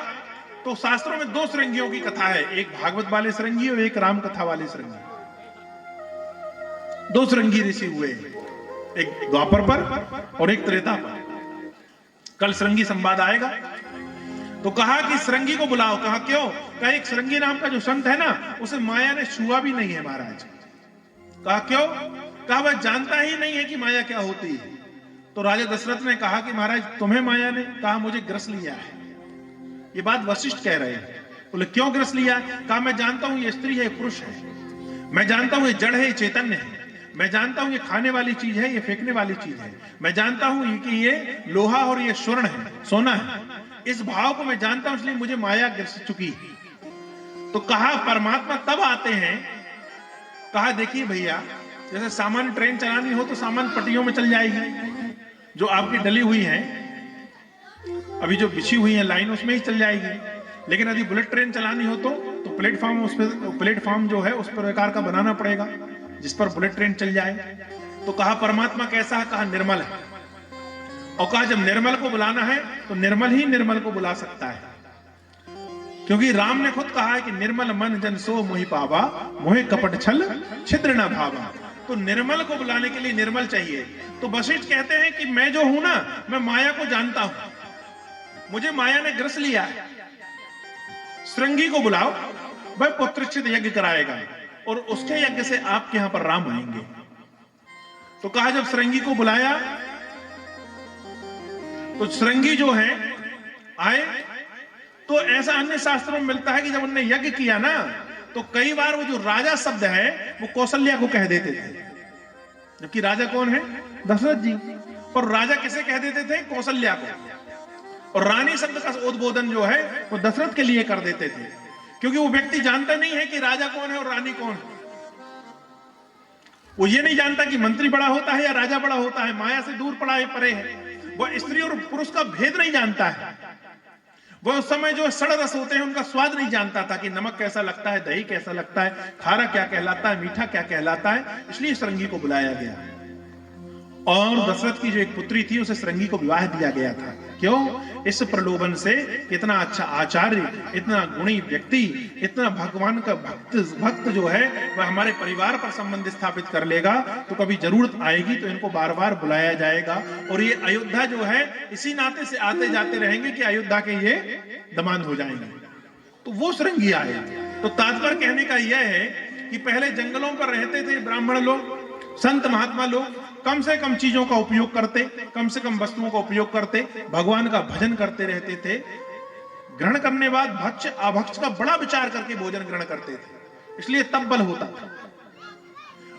S2: तो शास्त्रों में दो श्रृंगियों की कथा है, एक भागवत वाले श्रृंगी और एक राम कथा वाले श्रृंगी। दो श्रृंगी ऋषि हुए, एक द्वापर पर और एक त्रेता पर। कल श्रृंगी संवाद आएगा। तो कहा कि श्रृंगी को बुलाओ। कहा क्यों? कहा एक श्रृंगी नाम का जो संत है ना, उसे माया ने छुआ भी नहीं है महाराज। कहा क्यों? कहा वह जानता ही नहीं है कि माया क्या होती है। तो राजा दशरथ ने कहा कि महाराज तुम्हें माया ने? कहा मुझे ग्रस लिया है। ये बात वशिष्ठ कह रहे हैं। बोले क्यों ग्रस लिया? कहा मैं जानता हूं ये स्त्री है, पुरुष है, मैं जानता हूं ये जड़ है, ये चैतन्य है, मैं जानता हूं ये खाने वाली चीज है, ये फेंकने वाली चीज है, मैं जानता हूं कि ये लोहा और ये स्वर्ण है, सोना है। इस भाव को मैं जानता हूं, इसलिए मुझे माया ग्रस चुकी है। तो कहा परमात्मा तब आते हैं कहा देखिए भैया, जैसे सामान्य ट्रेन चलानी हो तो सामान्य पटरियों में चल जाएगी, जो आपकी डली हुई है, अभी जो बिछी हुई है लाइन, उसमें ही चल जाएगी। लेकिन यदि बुलेट ट्रेन चलानी हो तो प्लेटफॉर्म, उस पर प्लेटफॉर्म जो है उस प्रकार का बनाना पड़ेगा जिस पर बुलेट ट्रेन चल जाए। तो कहा परमात्मा कैसा है? कहा निर्मल है। और कहा जब निर्मल को बुलाना है तो निर्मल ही निर्मल को बुला सकता है, क्योंकि राम ने खुद कहा है कि निर्मल मन जन सो मोहि पावा, मोहे कपट छल छिद्र न भावा। तो निर्मल को बुलाने के लिए निर्मल चाहिए। तो वशिष्ठ कहते हैं कि मैं जो हूं ना, मैं माया को जानता हूं, मुझे माया ने ग्रस लिया है। श्रृंगी को बुलाओ, वह पुत्रच्छित यज्ञ कराएगा और उसके यज्ञ से आपके यहां पर राम आएंगे। तो कहा जब श्रृंगी को बुलाया तो श्रृंगी जो है आए, तो ऐसा अन्य शास्त्रों में मिलता है कि जब उन्होंने यज्ञ किया ना, तो कई बार वो जो राजा शब्द है वो कौशल्या को कह देते थे, जबकि राजा कौन है? दशरथ जी। और राजा किसे कह देते थे? कौशल्या को। और रानी शब्द का उद्बोधन जो है वो दशरथ के लिए कर देते थे, क्योंकि वो व्यक्ति जानता नहीं है कि राजा कौन है और रानी कौन है। वो ये नहीं जानता कि मंत्री बड़ा होता है या राजा बड़ा होता है, माया से दूर पड़ा है, परे है। वो स्त्री और पुरुष का भेद नहीं जानता है। वो उस समय जो षड रस होते हैं उनका स्वाद नहीं जानता था कि नमक कैसा लगता है, दही कैसा लगता है, खारा क्या कहलाता है, मीठा क्या कहलाता है। इसलिए श्रृंगी को बुलाया गया। और दशरथ की जो एक पुत्री थी उसे श्रृंगी को विवाह दिया गया था। क्यों? इस प्रलोभन से इतना अच्छा आचार्य, इतना गुणी व्यक्ति, इतना भगवान का भक्त जो है वह हमारे परिवार पर संबंध स्थापित कर लेगा तो कभी जरूरत आएगी तो इनको बार बार बुलाया जाएगा। और ये अयोध्या जो है इसी नाते से आते जाते रहेंगे कि अयोध्या के ये दमाद हो जाएंगे। तो वो श्रृंगी आए। तो तात्पर्य कहने का यह है कि पहले जंगलों पर रहते थे ब्राह्मण लोग, संत महात्मा लोग, कम से कम चीजों का उपयोग करते, कम से कम वस्तुओं का उपयोग करते, भगवान का भजन करते रहते थे। ग्रहण करने बाद भक्ष अभक्ष का बड़ा विचार करके भोजन ग्रहण करते थे, इसलिए तब बल होता था।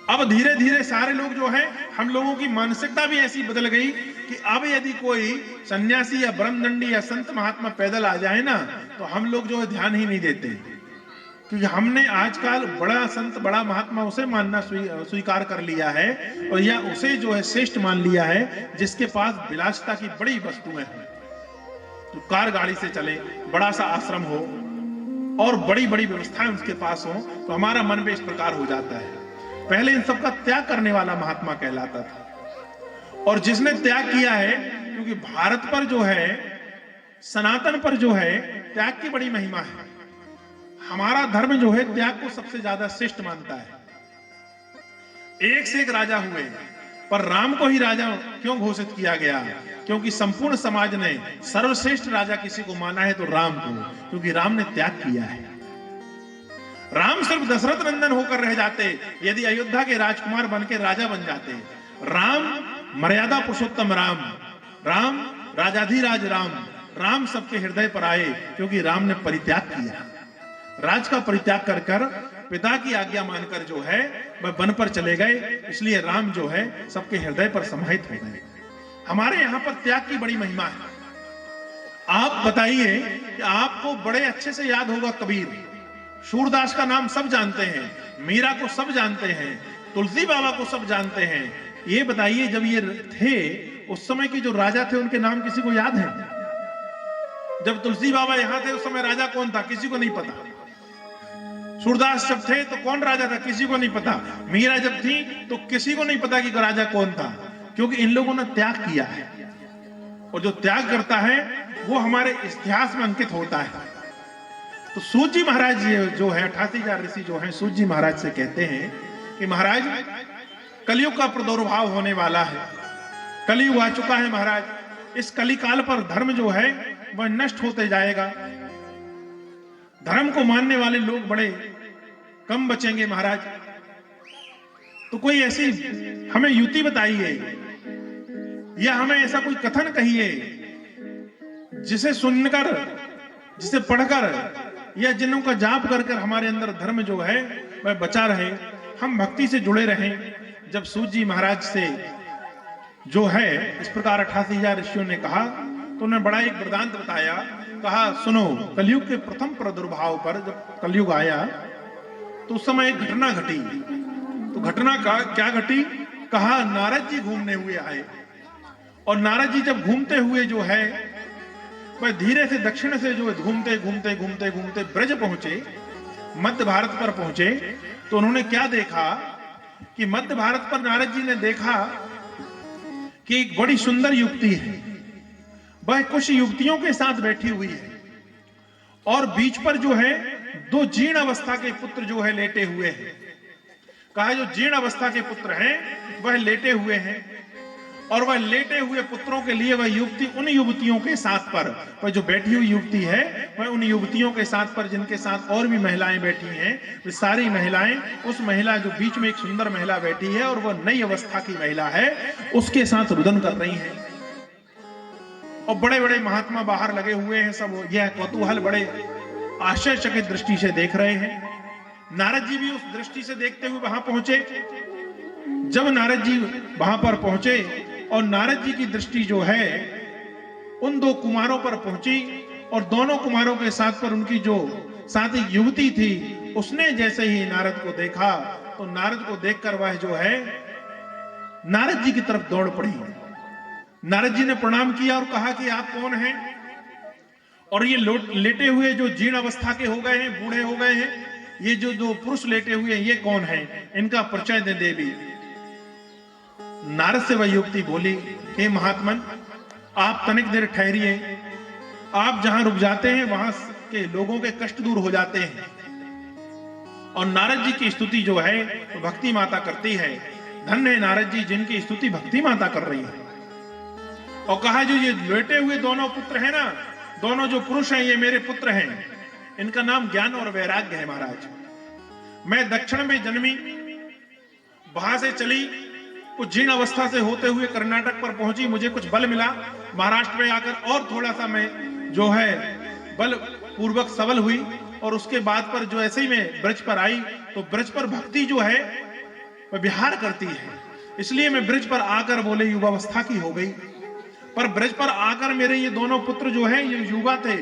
S2: अब धीरे धीरे सारे लोग जो है, हम लोगों की मानसिकता भी ऐसी बदल गई कि अब यदि कोई सन्यासी या ब्रह्मदंडी या संत महात्मा पैदल आ जाए ना, तो हम लोग जो है ध्यान ही नहीं देते, क्योंकि हमने आजकल बड़ा संत बड़ा महात्मा उसे मानना स्वीकार कर लिया है, और या उसे जो है श्रेष्ठ मान लिया है जिसके पास विलासिता की बड़ी वस्तुएं हैं, जो कार गाड़ी से चले, बड़ा सा आश्रम हो और बड़ी बड़ी व्यवस्थाएं उसके पास हो, तो हमारा मन भी इस प्रकार हो जाता है। पहले इन सब का त्याग करने वाला महात्मा कहलाता था। और जिसने त्याग किया है, क्योंकि भारत पर जो है, सनातन पर जो है त्याग की बड़ी महिमा है। हमारा धर्म जो है त्याग को सबसे ज्यादा श्रेष्ठ मानता है। एक से एक राजा हुए, पर राम को ही राजा क्यों घोषित किया गया? क्योंकि संपूर्ण समाज ने सर्वश्रेष्ठ राजा किसी को माना है तो राम को, क्योंकि राम ने त्याग किया है। राम सिर्फ दशरथ नंदन होकर रह जाते यदि अयोध्या के राजकुमार बन के राजा बन जाते। राम मर्यादा पुरुषोत्तम राम, राम राजाधिराज राम, राम सबके हृदय पर आए क्योंकि राम ने परित्याग किया। राज का परित्याग कर कर पिता की आज्ञा मानकर जो है वह वन पर चले गए, इसलिए राम जो है सबके हृदय पर समाहित हो गए। हमारे यहाँ पर त्याग की बड़ी महिमा है। आप बताइए कि आपको बड़े अच्छे से याद होगा कबीर, सूरदास का नाम सब जानते हैं, मीरा को सब जानते हैं, तुलसी बाबा को सब जानते हैं। ये बताइए जब ये थे उस समय के जो राजा थे उनके नाम किसी को याद है? जब तुलसी बाबा यहाँ थे उस समय राजा कौन था? किसी को नहीं पता। सूरदास जब थे तो कौन राजा था? किसी को नहीं पता। मीरा जब थी तो किसी को नहीं पता कि राजा कौन था, क्योंकि इन लोगों ने त्याग किया है। और जो त्याग करता है वो हमारे इतिहास में अंकित होता है। तो सूत जी महाराज जो है 88,000 ऋषि जो है सूत जी महाराज से कहते हैं कि महाराज कलयुग का प्रादुर्भाव होने वाला है, कलयुग आ चुका है महाराज। इस कलिकाल पर धर्म जो है वह नष्ट होते जाएगा, धर्म को मानने वाले लोग बड़े कम बचेंगे महाराज। तो कोई ऐसी हमें युक्ति बताइए या हमें ऐसा कोई कथन कहिए जिसे सुनकर, जिसे पढ़कर या जिन्हों का जाप कर कर हमारे अंदर धर्म जो है वह बचा रहे, हम भक्ति से जुड़े रहें। जब सूत जी महाराज से जो है इस प्रकार 88,000 ऋषियों ने कहा तो उन्होंने बड़ा एक वृतांत बताया। कहा सुनो, कलयुग के प्रथम प्रादुर्भाव पर जब कलयुग आया तो उस समय एक घटना घटी। तो घटना क्या घटी? कहा नारद जी घूमने हुए आए, और नारद जी जब घूमते हुए जो है वह धीरे से दक्षिण से जो घूमते घूमते घूमते घूमते ब्रज पहुंचे, मध्य भारत पर पहुंचे, तो उन्होंने क्या देखा कि मध्य भारत पर नारद जी ने देखा कि एक बड़ी सुंदर युवती है, वह कुछ युवतियों के साथ बैठी हुई है, और बीच पर जो है दो जीर्ण अवस्था के पुत्र जो है लेटे हुए हैं। कहा जो जीर्ण अवस्था के पुत्र हैं वह लेटे हुए हैं, और वह लेटे हुए पुत्रों के लिए वह युवती उन युवतियों के साथ पर, वह जो बैठी हुई युवती है वह उन युवतियों के साथ पर जिनके साथ और भी महिलाएं बैठी हैं, वे सारी महिलाएं उस महिला जो बीच में एक सुंदर महिला बैठी है और वह नई अवस्था की महिला है, उसके साथ रुदन कर रही हैं। और बड़े बड़े महात्मा बाहर लगे हुए हैं, सब यह कौतूहल बड़े आश्चर्यचकित दृष्टि से देख रहे हैं। नारद जी भी उस दृष्टि से देखते हुए वहां पहुंचे। जब नारद जी वहां पर पहुंचे और नारद जी की दृष्टि जो है उन दो कुमारों पर पहुंची, और दोनों कुमारों के साथ पर उनकी जो साथी युवती थी उसने जैसे ही नारद को देखा, तो नारद को देखकर वह जो है नारद जी की तरफ दौड़ पड़ी। नारद जी ने प्रणाम किया और कहा कि आप कौन हैं, और ये लेटे हुए जो जीर्ण अवस्था के हो गए हैं, बूढ़े हो गए हैं, ये जो दो पुरुष लेटे हुए हैं ये कौन है, इनका परिचय दे देवी। नारद से वह युवती बोली, हे महात्मन, आप तनिक देर ठहरिए, आप जहां रुक जाते हैं वहां के लोगों के कष्ट दूर हो जाते हैं। और नारद जी की स्तुति जो है तो भक्ति माता करती है। धन्य है नारद जी जिनकी स्तुति भक्ति माता कर रही है। और कहा जो ये लेटे हुए दोनों पुत्र हैं ना, दोनों जो पुरुष हैं ये मेरे पुत्र हैं, इनका नाम ज्ञान और वैराग्य है महाराज। मैं दक्षिण में जन्मी, वहां से चली, कुछ जीर्ण अवस्था से होते हुए कर्नाटक पर पहुंची, मुझे कुछ बल मिला, महाराष्ट्र में आकर और थोड़ा सा मैं जो है बल पूर्वक सबल हुई, और उसके बाद पर जो ऐसे ही मैं ब्रज पर आई, तो ब्रज पर भक्ति जो है वह विहार करती है, इसलिए मैं ब्रज पर आकर बोले युवावस्था की हो गई। पर ब्रज पर आकर मेरे ये दोनों पुत्र जो है ये युवा थे,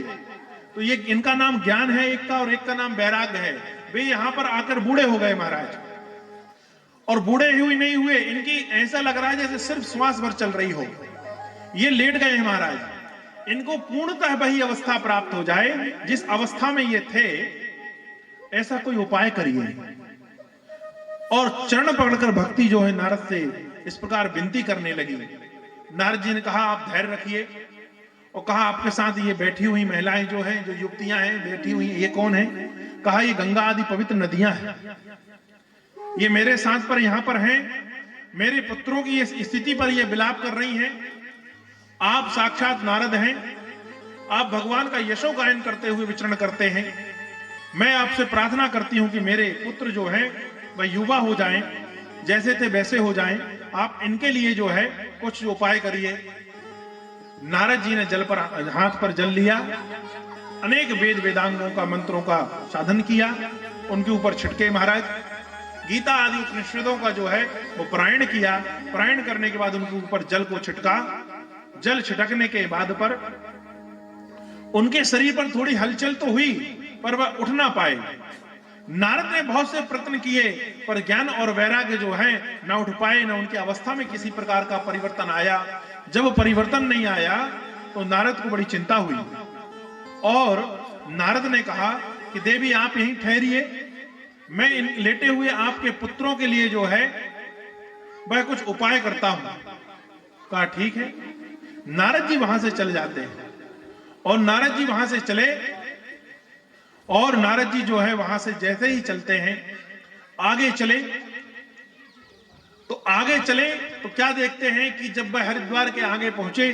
S2: तो ये इनका नाम ज्ञान है एक का, और एक का नाम वैराग्य है। वे यहां पर आकर बूढ़े हो गए महाराज, और बूढ़े हुए नहीं हुए, इनकी ऐसा लग रहा है जैसे सिर्फ श्वास भर चल रही हो। ये लेट गए हैं महाराज, इनको पूर्णतः वही अवस्था प्राप्त हो जाए जिस अवस्था में ये थे, ऐसा कोई उपाय करिए। और चरण पकड़कर भक्ति जो है नारद से इस प्रकार विनती करने लगी। नारद जी ने कहा आप धैर्य रखिए, और कहा आपके साथ ये बैठी हुई महिलाएं जो हैं, जो युवतियां हैं बैठी हुई, ये कौन है? कहा ये गंगा आदि पवित्र नदियां हैं, ये मेरे साथ पर यहां पर हैं, मेरे पुत्रों की इस स्थिति पर ये विलाप कर रही हैं। आप साक्षात नारद हैं, आप भगवान का यशो गायन करते हुए विचरण करते हैं। मैं आपसे प्रार्थना करती हूं कि मेरे पुत्र जो हैं वह युवा हो जाएं, जैसे थे वैसे हो जाएं। आप इनके लिए जो है कुछ उपाय करिए। नारद जी ने जल पर हाथ पर जल लिया, अनेक वेद वेदांगों का मंत्रों का साधन किया, उनके ऊपर छिटके महाराज। गीता आदि उपनिषदों का जो है वो पारायण किया। पारायण करने के बाद उनके ऊपर जल को छिटका। जल छिटकने के बाद पर उनके शरीर पर थोड़ी हलचल तो हुई, पर वह उठ ना पाए। नारद ने बहुत से प्रयत्न किए, पर ज्ञान और वैराग्य जो है ना उठ पाए, ना उनकी अवस्था में किसी प्रकार का परिवर्तन आया। जब परिवर्तन नहीं आया तो नारद को बड़ी चिंता हुई, और नारद ने कहा कि देवी आप यहीं ठहरिए, मैं इन लेटे हुए आपके पुत्रों के लिए जो है वह कुछ उपाय करता हूं। कहा ठीक है। नारद जी वहां से चले जाते हैं, और नारद जी वहां से चले, और नारद जी जो है वहां से जैसे ही चलते हैं आगे चले, तो आगे चले तो क्या देखते हैं कि जब वह हरिद्वार के आगे पहुंचे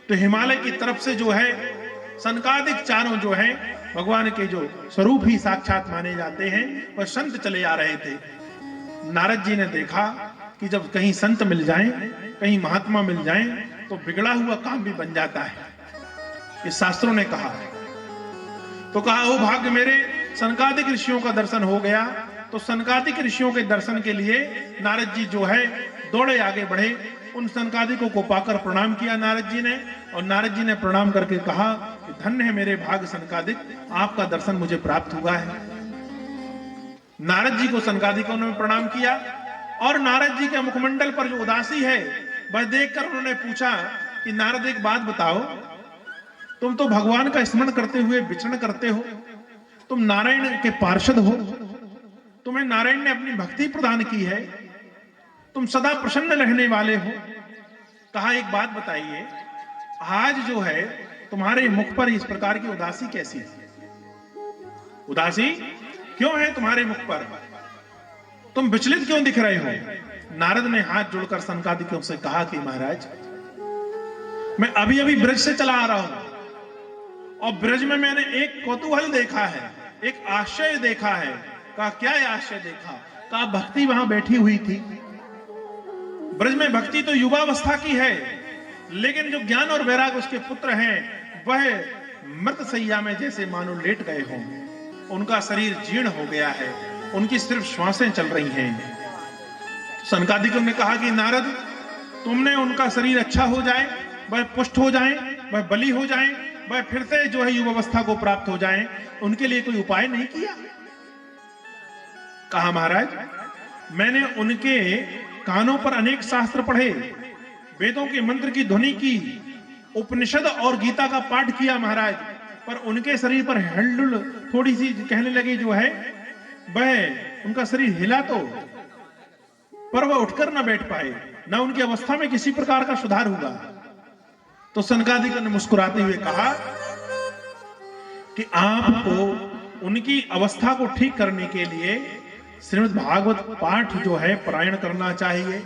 S2: तो हिमालय की तरफ से जो है सनकादिक चारों जो है भगवान के जो स्वरूप ही साक्षात माने जाते हैं वह संत चले आ रहे थे। नारद जी ने देखा कि जब कहीं संत मिल जाएं, कहीं महात्मा मिल जाएं, तो बिगड़ा हुआ काम भी बन जाता है, ये शास्त्रों ने कहा। तो कहा ओ भाग्य मेरे, सनकादिक ऋषियों का दर्शन हो गया। तो सनकादिक ऋषियों के दर्शन के लिए नारद जी जो है दौड़े आगे बढ़े। उन सनकादिकों को पाकर प्रणाम किया नारद जी ने, और नारद जी ने प्रणाम करके कहा कि धन्य है मेरे भाग्य सनकादिक, आपका दर्शन मुझे प्राप्त हुआ है। नारद जी को सनकादिकों ने प्रणाम किया और नारद जी के मुखमंडल पर जो उदासी है वह देखकर उन्होंने पूछा कि नारद एक बात बताओ, तुम तो भगवान का स्मरण करते हुए विचरण करते हो, तुम नारायण के पार्षद हो, तुम्हें नारायण ने अपनी भक्ति प्रदान की है, तुम सदा प्रसन्न रहने वाले हो। कहा एक बात बताइए, आज जो है तुम्हारे मुख पर इस प्रकार की उदासी कैसी है? उदासी क्यों है तुम्हारे मुख पर? तुम विचलित क्यों दिख रहे हो? नारद ने हाथ जोड़कर सनकादिकों से कहा कि महाराज, मैं अभी अभी ब्रज से चला आ रहा हूं और ब्रज में मैंने एक कौतूहल देखा है, एक आश्चर्य देखा है। कहा क्या आश्चर्य देखा? कहा भक्ति वहां बैठी हुई थी। ब्रज में भक्ति तो युवावस्था की है, लेकिन जो ज्ञान और वैराग उसके पुत्र हैं वह मृत सैया में जैसे मानो लेट गए हों। उनका शरीर जीर्ण हो गया है, उनकी सिर्फ श्वासें चल रही हैं। सनकादिकों ने कहा कि नारद, तुमने उनका शरीर अच्छा हो जाए, वह पुष्ट हो जाए, वह बली हो जाए, वह फिर से जो है युवावस्था को प्राप्त हो जाए, उनके लिए कोई उपाय नहीं किया? कहा महाराज, मैंने उनके कानों पर अनेक शास्त्र पढ़े, वेदों के मंत्र की ध्वनि की, उपनिषद और गीता का पाठ किया महाराज, पर उनके शरीर पर हलडुल थोड़ी सी कहने लगी जो है, वह उनका शरीर हिला तो, पर वह उठकर ना बैठ पाए, ना उनकी अवस्था में किसी प्रकार का सुधार हुआ। तो सनकादिक ने मुस्कुराते हुए कहा कि आपको उनकी अवस्था को ठीक करने के लिए श्रीमद् भागवत पाठ जो है पारायण करना चाहिए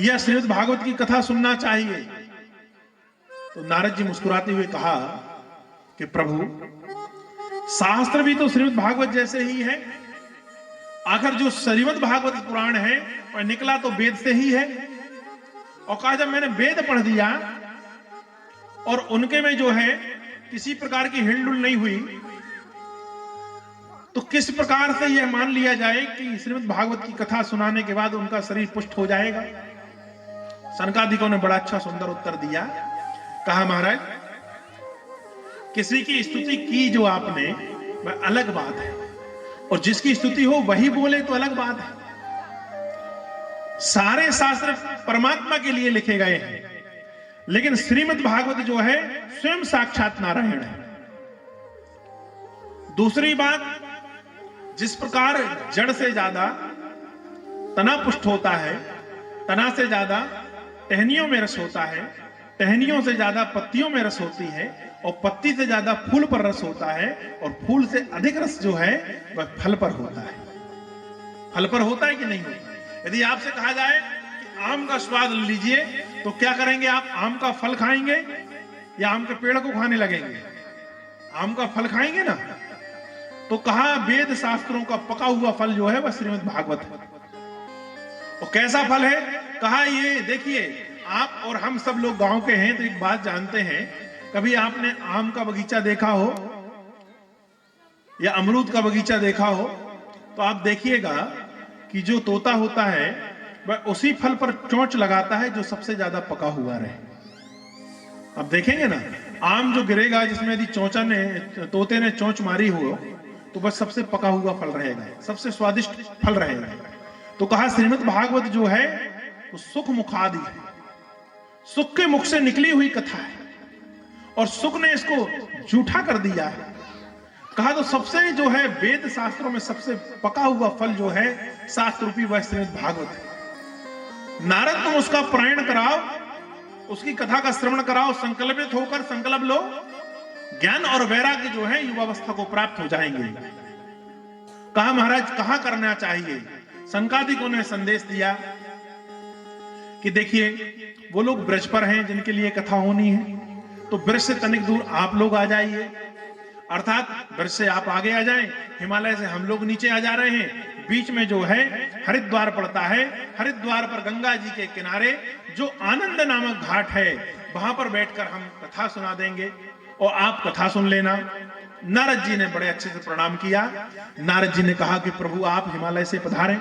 S2: या श्रीमद् भागवत की कथा सुनना चाहिए। तो नारद जी मुस्कुराते हुए कहा कि प्रभु, शास्त्र भी तो श्रीमद् भागवत जैसे ही है। आखिर जो श्रीमद् भागवत पुराण है वह निकला तो वेद से ही है। और कहा जब मैंने वेद पढ़ दिया और उनके में जो है किसी प्रकार की हिलडुल नहीं हुई, तो किस प्रकार से यह मान लिया जाए कि श्रीमद् भागवत की कथा सुनाने के बाद उनका शरीर पुष्ट हो जाएगा? सनकादिकों ने बड़ा अच्छा सुंदर उत्तर दिया। कहा महाराज, किसी की स्तुति की जो आपने वह अलग बात है, और जिसकी स्तुति हो वही बोले तो अलग बात है। सारे शास्त्र परमात्मा के लिए लिखे गए हैं, लेकिन श्रीमद् भागवत जो है स्वयं साक्षात नारायण है। दूसरी बात, जिस प्रकार जड़ से ज्यादा तना पुष्ट होता है, तना से ज्यादा टहनियों में रस होता है, टहनियों से ज्यादा पत्तियों में रस होती है, और पत्ती से ज्यादा फूल पर रस होता है, और फूल से अधिक रस जो है वह फल पर होता है। फल पर होता है कि नहीं होता? यदि आपसे कहा जाए कि आम का स्वाद लीजिए, तो क्या करेंगे आप? आम का फल खाएंगे या आम के पेड़ को खाने लगेंगे? आम का फल खाएंगे ना। तो कहा वेद शास्त्रों का पका हुआ फल जो है वह श्रीमद् भागवत है। और कैसा फल है? कहा ये देखिए, आप और हम सब लोग गांव के हैं तो एक बात जानते हैं, कभी आपने आम का बगीचा देखा हो या अमरूद का बगीचा देखा हो, तो आप देखिएगा कि जो तोता होता है वह उसी फल पर चोंच लगाता है जो सबसे ज्यादा पका हुआ रहे। आप देखेंगे ना, आम जो गिरेगा जिसमें यदि तोते ने चोंच मारी हो, तो बस सबसे पका हुआ फल रहेगा, सबसे स्वादिष्ट फल रहेगा। तो कहा श्रीमद् भागवत जो है वो सुख मुखादि है, सुख के मुख से निकली हुई कथा है, और सुख ने इसको झूठा कर दिया है। कहा तो सबसे जो है वेद शास्त्रों में सबसे पका हुआ फल जो है शास्त्र रूपी वह श्रीमद् भागवत है। नारद तुम उसका पारायण कराओ, उसकी कथा का श्रवण कराओ, संकल्पित होकर संकल्प लो, ज्ञान और वैराग्य जो है युवावस्था को प्राप्त हो जाएंगे। कहा महाराज कहां करना चाहिए? सनकादिकों ने संदेश दिया कि देखिए, वो लोग ब्रज पर हैं जिनके लिए कथा होनी है, तो ब्रज से तनिक दूर आप लोग आ जाइए, अर्थात ब्रज से आप आगे आ जाएं, हिमालय से हम लोग नीचे आ जा रहे हैं। बीच में जो है हरिद्वार पड़ता है, हरिद्वार पर गंगा जी के किनारे जो आनंद नामक घाट है, वहां पर बैठकर हम कथा सुना देंगे और आप कथा सुन लेना। नारद जी ने बड़े अच्छे से प्रणाम किया। नारद जी ने कहा कि प्रभु आप हिमालय से पधारें,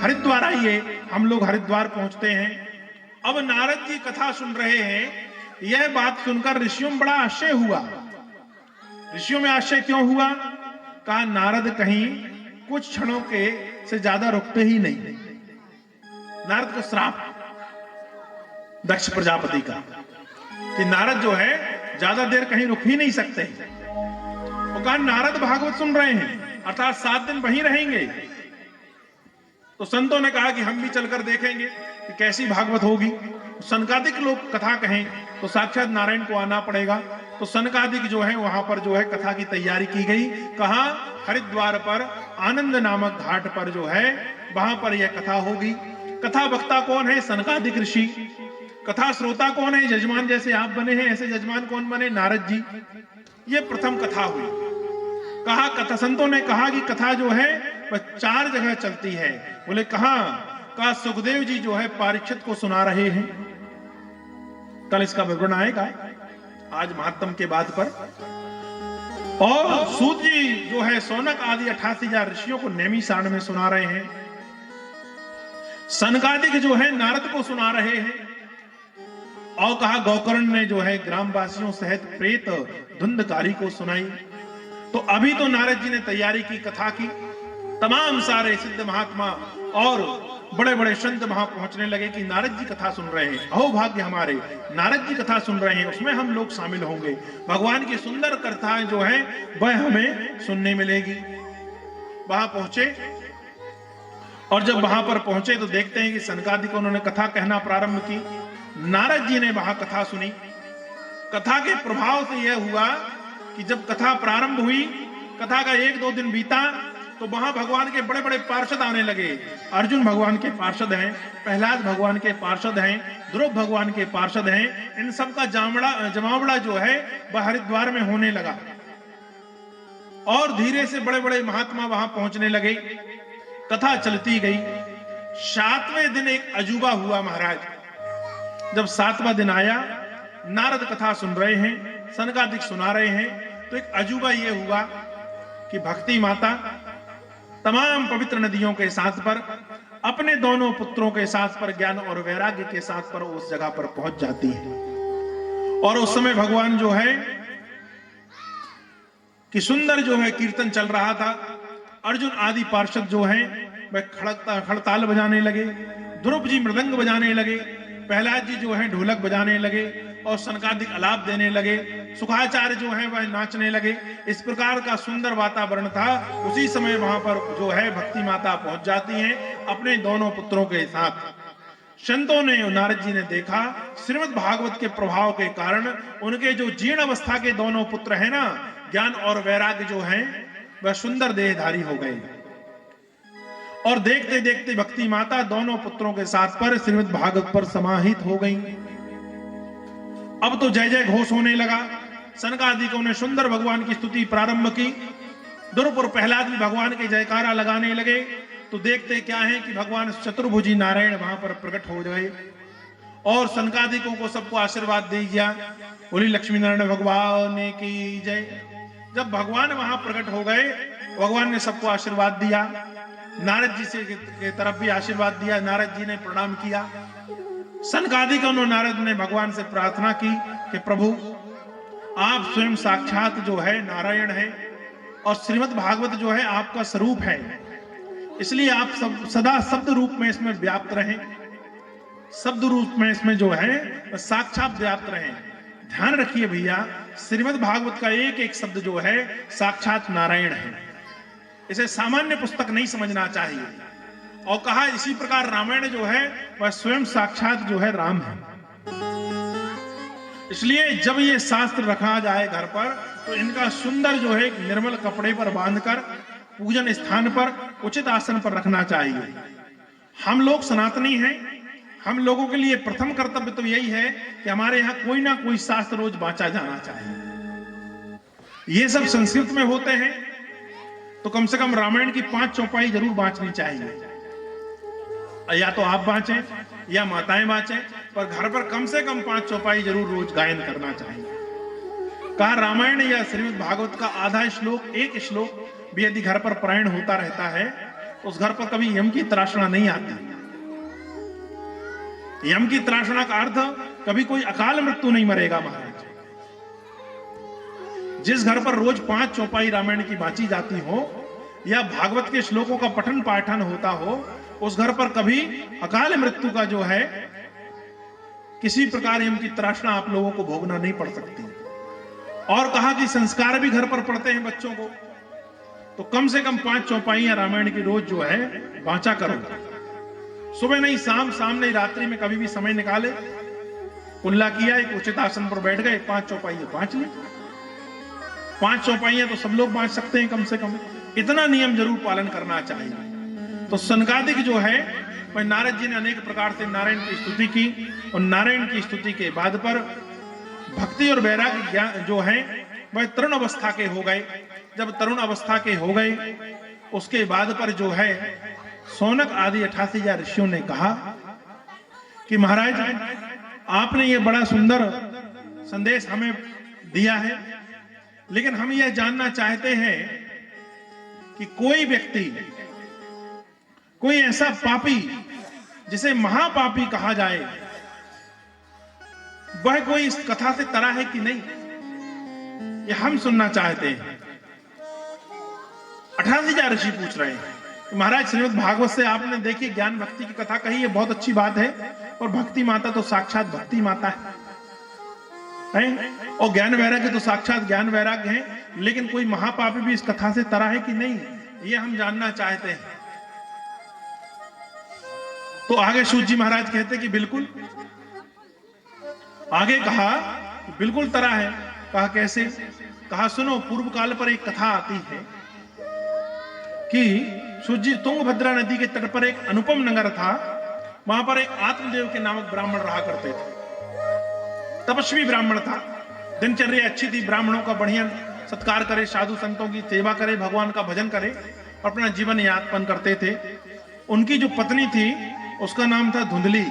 S2: हरिद्वार आइए। हम लोग हरिद्वार पहुंचते हैं। अब नारद जी कथा सुन रहे हैं। यह बात सुनकर ऋषियों में बड़ा आश्चर्य हुआ। ऋषियों में आश्चर्य क्यों हुआ? कहा नारद कहीं कुछ क्षणों के से ज्यादा रुकते ही नहीं। नारद को श्राप दक्ष प्रजापति का कि नारद जो है ज्यादा देर कहीं रुक ही नहीं सकते। वो कहा नारद भागवत सुन रहे हैं अर्थात 7 दिन वहीं रहेंगे। तो संतों ने कहा कि हम भी चलकर देखेंगे कि कैसी भागवत होगी। सनकादिक लोग कथा कहें तो साक्षात नारायण को आना पड़ेगा। तो सनकादिक जो है वहां पर जो है कथा की तैयारी की गई। कहा हरिद्वार पर आनंद नामक घाट पर जो है वहां पर यह कथा होगी। कथा वक्ता कौन है? सनकादिक ऋषि। कथा श्रोता कौन है? यजमान जैसे आप बने हैं ऐसे यजमान कौन बने? नारद जी। ये प्रथम कथा हुई। कहा कथा संतों ने कहा कि कथा जो है वह 4 जगह चलती है। बोले कहा सुखदेव जी जो है परीक्षित को सुना रहे हैं। कल इसका विवरण आएगा आज महात्म के बाद पर। और सूत जी जो है सौनक आदि 88,000 ऋषियों को नेमी सारण में सुना रहे हैं। सनकादिक जो है नारद को सुना रहे हैं। और कहा गौकर्ण ने जो है ग्रामवासियों सहित प्रेत धुंधकारी को सुनाई। तो अभी तो नारद जी ने तैयारी की कथा की। तमाम सारे सिद्ध महात्मा और बड़े बड़े संत वहां पहुंचने लगे कि नारद जी कथा सुन रहे हैं। अहो भाग्य हमारे, नारद जी कथा सुन रहे हैं, उसमें हम लोग शामिल होंगे। भगवान की सुंदर कथाएं जो है वह हमें सुनने मिलेगी। वहां पहुंचे और जब वहां पर पहुंचे तो देखते हैं कि सनकादिक को उन्होंने कथा कहना प्रारंभ की। नारद जी ने वहां कथा सुनी। कथा के प्रभाव से यह हुआ कि जब कथा प्रारंभ हुई, कथा का 1-2 दिन बीता तो वहां भगवान के बड़े बड़े पार्षद आने लगे। अर्जुन भगवान के पार्षद हैं, प्रहलाद भगवान के पार्षद हैं, ध्रुव भगवान के पार्षद हैं। इन सब का जमावड़ा जो है वह हरिद्वार में होने लगा। और धीरे से बड़े बड़े महात्मा वहां पहुंचने लगे। कथा चलती गई। 7वें दिन एक अजूबा हुआ महाराज। जब 7वां दिन आया, नारद कथा सुन रहे हैं, सनकादिक सुना रहे हैं। तो एक अजूबा यह हुआ कि भक्ति माता तमाम पवित्र नदियों के साथ पर अपने दोनों पुत्रों के साथ पर ज्ञान और वैराग्य के साथ पर उस जगह पर पहुंच जाती है। और उस समय भगवान जो है कि सुंदर जो है कीर्तन चल रहा था। अर्जुन आदि पार्षद जो हैं वह खड़ताल बजाने लगे, ध्रुव जी मृदंग बजाने लगे, प्रहलाद जी जो है ढोलक बजाने लगे और सनकादिक आलाप देने लगे, सुखाचार्य जो है वह नाचने लगे। इस प्रकार का सुंदर वातावरण था। उसी समय वहां पर जो है भक्ति माता पहुंच जाती हैं अपने दोनों पुत्रों के साथ। संतों ने, नारद जी ने देखा श्रीमद् भागवत के प्रभाव के कारण उनके जो जीर्ण अवस्था के दोनों पुत्र हैं ना, ज्ञान और वैराग्य जो है वह सुंदर देहधारी हो गए। और देखते देखते भक्ति माता दोनों पुत्रों के साथ पर श्रीमद् भागवत पर समाहित हो गई। अब तो जय जय घोष होने लगा। सनकादिकों ने सुंदर भगवान की स्तुति प्रारंभ की। ध्रुव और प्रहलाद भी भगवान के जयकारा लगाने लगे। तो देखते क्या है कि भगवान चतुर्भुजी नारायण वहां पर प्रकट हो गए और सनकादिकों को सबको आशीर्वाद दे दिया। बोली लक्ष्मी नारायण भगवान की जय। जब भगवान वहां प्रकट हो गए, भगवान ने सबको आशीर्वाद दिया। नारद जी से के तरफ भी आशीर्वाद दिया। नारद जी ने प्रणाम किया। सनकादिकों ने नारद ने भगवान से प्रार्थना की कि प्रभु आप स्वयं साक्षात जो है नारायण है और श्रीमद् भागवत जो है आपका स्वरूप है, इसलिए आप सब सदा शब्द रूप में इसमें व्याप्त रहें, शब्द रूप में इसमें जो है साक्षात व्याप्त रहें। ध्यान रखिए भैया, श्रीमद् भागवत का एक एक शब्द जो है साक्षात नारायण है। इसे सामान्य पुस्तक नहीं समझना चाहिए। और कहा इसी प्रकार रामायण जो है वह स्वयं साक्षात जो है राम है। इसलिए जब ये शास्त्र रखा जाए घर पर तो इनका सुंदर जो है निर्मल कपड़े पर बांधकर पूजन स्थान पर उचित आसन पर रखना चाहिए। हम लोग सनातनी हैं। हम लोगों के लिए प्रथम कर्तव्य तो यही है कि हमारे यहाँ कोई ना कोई शास्त्र रोज बांचा जाना चाहिए। ये सब संस्कृत में होते हैं तो कम से कम रामायण की 5 चौपाई जरूर बांचनी चाहिए। या तो आप बांचें या माताएं बांचें, पर घर पर कम से कम 5 चौपाई जरूर रोज गायन करना चाहिए। कहा रामायण या श्रीमद् भागवत का आधा श्लोक, एक श्लोक भी यदि घर पर पारायण होता रहता है तो उस घर पर कभी यम की तराशना नहीं आती। यम की तराशना का अर्थ कभी कोई अकाल मृत्यु नहीं मरेगा महाराज। जिस घर पर रोज 5 चौपाई रामायण की बांची जाती हो, या भागवत के श्लोकों का पठन पाठन होता हो, उस घर पर कभी अकाल मृत्यु का जो है किसी प्रकार की तराशना आप लोगों को भोगना नहीं पड़ सकती। और कहा कि संस्कार भी घर पर पढ़ते हैं बच्चों को, तो कम से कम 5 चौपाइयां रामायण की रोज जो है वाचा करो। सुबह नहीं, शाम नहीं, रात्रि में कभी भी समय निकाले, कुल्ला किया, एक उचित आसन पर बैठ गए, 5 चौपाइयां बांच ली। 5 चौपाइयां तो सब लोग बांच सकते हैं कम से कम, इतना नियम जरूर पालन करना चाहिए। तो सनकादिक जो है वह नारद जी ने अनेक प्रकार से नारायण की स्तुति की, और नारायण की स्तुति के बाद पर भक्ति और वैराग्य जो है वह तरुण अवस्था के हो गए। जब तरुण अवस्था के हो गए, उसके बाद पर जो है सौनक आदि 88,000 ऋषियों ने कहा कि महाराज आपने ये बड़ा सुंदर संदेश हमें दिया है, लेकिन हम यह जानना चाहते हैं कि कोई व्यक्ति, कोई ऐसा पापी जिसे महापापी कहा जाए, वह कोई इस कथा से तरा है कि नहीं, ये हम सुनना चाहते हैं। 88,000 ऋषि पूछ रहे हैं कि महाराज श्रीमद् भागवत से आपने देखी ज्ञान भक्ति की कथा कही है, बहुत अच्छी बात है, और भक्ति माता तो साक्षात भक्ति माता है, और ज्ञान वैराग्य तो साक्षात ज्ञान वैराग्य है, लेकिन कोई महापापी भी इस कथा से तरा है कि नहीं, ये हम जानना चाहते हैं। तो आगे सूत जी महाराज कहते कि बिल्कुल। आगे कहा बिल्कुल तरा है। कहा कैसे? कहा सुनो, पूर्व काल पर एक कथा आती है कि सूत जी तुंगभद्रा नदी के तट पर एक अनुपम नगर था, वहां पर एक आत्मदेव के नामक ब्राह्मण रहा करते थे। तपस्वी ब्राह्मण था, दिनचर्या अच्छी थी, ब्राह्मणों का बढ़िया सत्कार करे, साधु संतों की सेवा करे, भगवान का भजन करे, अपना जीवन यापन करते थे। उनकी जो पत्नी थी उसका नाम था धुंधली।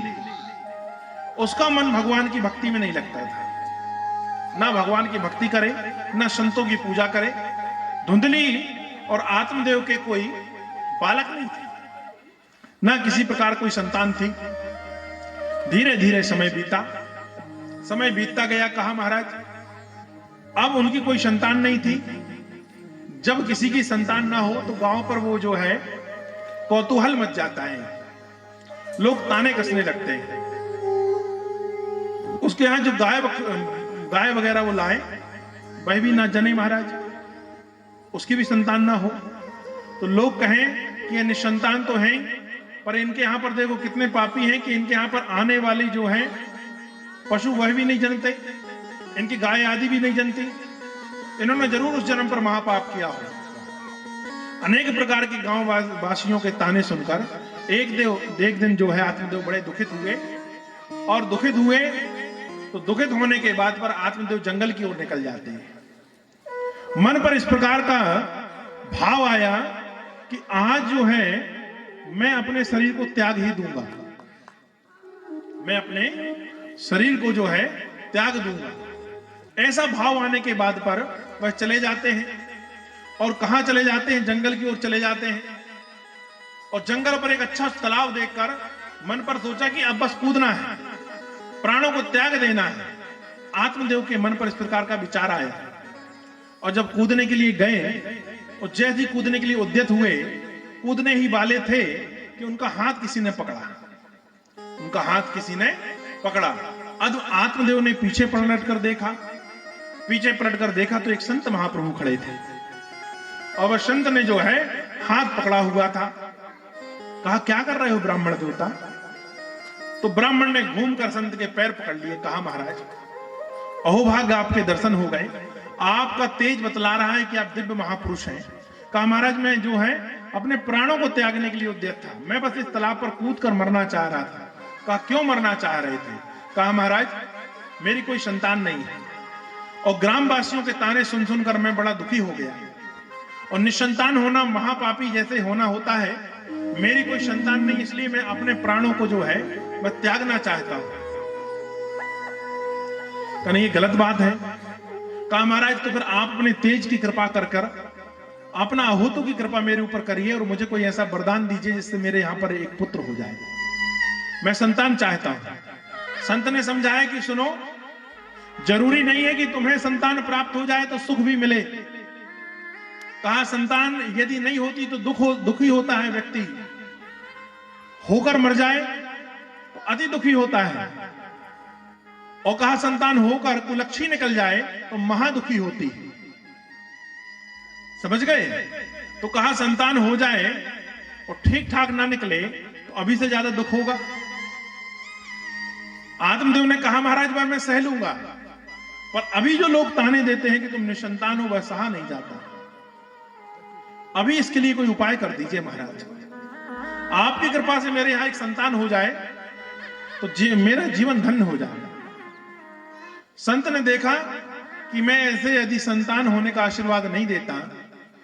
S2: उसका मन भगवान की भक्ति में नहीं लगता था, ना भगवान की भक्ति करे, ना संतों की पूजा करे। धुंधली और आत्मदेव के कोई बालक नहीं थे, ना किसी प्रकार कोई संतान थी। धीरे धीरे समय बीतता गया। कहा महाराज अब उनकी कोई संतान नहीं थी। जब किसी की संतान ना हो तो गांव पर वो जो है कौतूहल मच जाता है, लोग ताने कसने लगते हैं। उसके यहां जो गाय वगैरह वो लाए, वह भी ना जने महाराज, उसकी भी संतान ना हो, तो लोग कहें कि ये निसंतान तो हैं, पर इनके यहां पर देखो कितने पापी हैं कि इनके यहां पर आने वाली जो है पशु वह भी नहीं जनते, इनकी गाय आदि भी नहीं जनती, इन्होंने जरूर उस जन्म पर महापाप किया हो। अनेक प्रकार के गांव वासियों के ताने सुनकर एक दिन जो है आत्मदेव बड़े दुखित हुए, और दुखित हुए तो दुखित होने के बाद पर आत्मदेव जंगल की ओर निकल जाते हैं। मन पर इस प्रकार का भाव आया कि आज जो है मैं अपने शरीर को त्याग ही दूंगा, मैं अपने शरीर को जो है त्याग दूंगा। ऐसा भाव आने के बाद पर वह चले जाते हैं, और कहां चले जाते हैं? जंगल की ओर चले जाते हैं। और जंगल पर एक अच्छा तालाब देखकर मन पर सोचा कि अब बस कूदना है, प्राणों को त्याग देना है। आत्मदेव के मन पर इस प्रकार का विचार आया, और जब कूदने के लिए गए, और जैसे ही कूदने के लिए उद्यत हुए, कूदने ही वाले थे कि उनका हाथ किसी ने पकड़ा। अब आत्मदेव ने पीछे पलट कर देखा तो एक संत महाप्रभु खड़े थे, और वह संत ने जो है हाथ पकड़ा हुआ था। कहा क्या कर रहे हो ब्राह्मण देवता? तो ब्राह्मण ने घूमकर संत के पैर पकड़ लिए। कहा महाराज अहोभाग्य आपके दर्शन हो गए, आपका तेज बतला रहा है कि आप दिव्य महापुरुष हैं। कहा महाराज मैं जो है अपने प्राणों को त्यागने के लिए उद्यत था, मैं बस इस तालाब पर कूदकर मरना चाह रहा था। कहा क्यों मरना चाह रहे थे? कहा महाराज मेरी कोई संतान नहीं है, और ग्रामवासियों के ताने सुन सुनकर मैं बड़ा दुखी हो गया, और निसंतान होना महापापी जैसे होना होता है, मेरी कोई संतान नहीं, इसलिए मैं अपने प्राणों को जो है मैं त्यागना चाहता हूं। कहना ये गलत बात है। कहा महाराज तो फिर आप अपने तेज की कृपा कर अपना आहुतों की कृपा मेरे ऊपर करिए, और मुझे कोई ऐसा वरदान दीजिए जिससे मेरे यहां पर एक पुत्र हो जाए, मैं संतान चाहता हूं। संत ने समझाया कि सुनो, जरूरी नहीं है कि तुम्हें संतान प्राप्त हो जाए तो सुख भी मिले, कहा संतान यदि नहीं होती तो दुखी होता है व्यक्ति, होकर मर जाए तो अति दुखी होता है, और कहा संतान होकर कुलक्षी निकल जाए तो महादुखी होती है। समझ गए? तो कहा संतान हो जाए और ठीक ठाक ना निकले तो अभी से ज्यादा दुख होगा। आत्मदेव ने कहा महाराज मैं सह लूंगा, पर अभी जो लोग ताने देते हैं कि तुम निसंतान हो वह सहा नहीं जाता। अभी इसके लिए कोई उपाय कर दीजिए महाराज, आपकी कृपा से मेरे यहां एक संतान हो जाए तो मेरा जीवन धन्य हो जाए। संत ने देखा कि मैं ऐसे यदि संतान होने का आशीर्वाद नहीं देता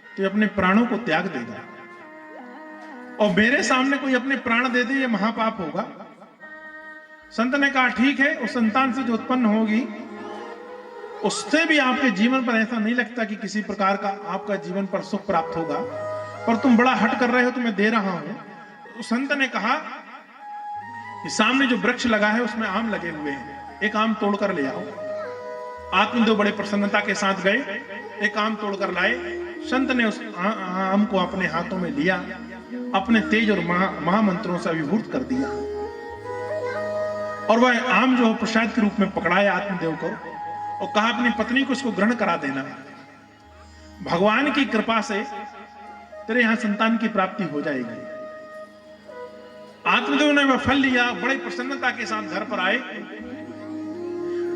S2: तो अपने प्राणों को त्याग देगा, और मेरे सामने कोई अपने प्राण दे दे ये महापाप होगा। संत ने कहा ठीक है, उस संतान से जो उत्पन्न होगी उससे भी आपके जीवन पर ऐसा नहीं लगता कि किसी प्रकार का आपका जीवन पर सुख प्राप्त होगा, पर तुम बड़ा हट कर रहे हो तो मैं दे रहा हूं। तो संत ने कहा कि सामने जो वृक्ष लगा है उसमें आम लगे हुए हैं, एक आम तोड़कर ले आओ। आत्मदेव बड़े प्रसन्नता के साथ गए, एक आम तोड़कर लाए। संत ने उस आम को अपने हाथों में लिया, अपने तेज और महामंत्रों से अभिभूत कर दिया, और वह आम जो प्रसाद के रूप में पकड़ाया आत्मदेव को, और कहा अपनी पत्नी को उसको ग्रहण करा देना, भगवान की कृपा से तेरे यहां संतान की प्राप्ति हो जाएगी। आत्मदेव ने वह फल लिया, बड़े प्रसन्नता के साथ घर पर आए।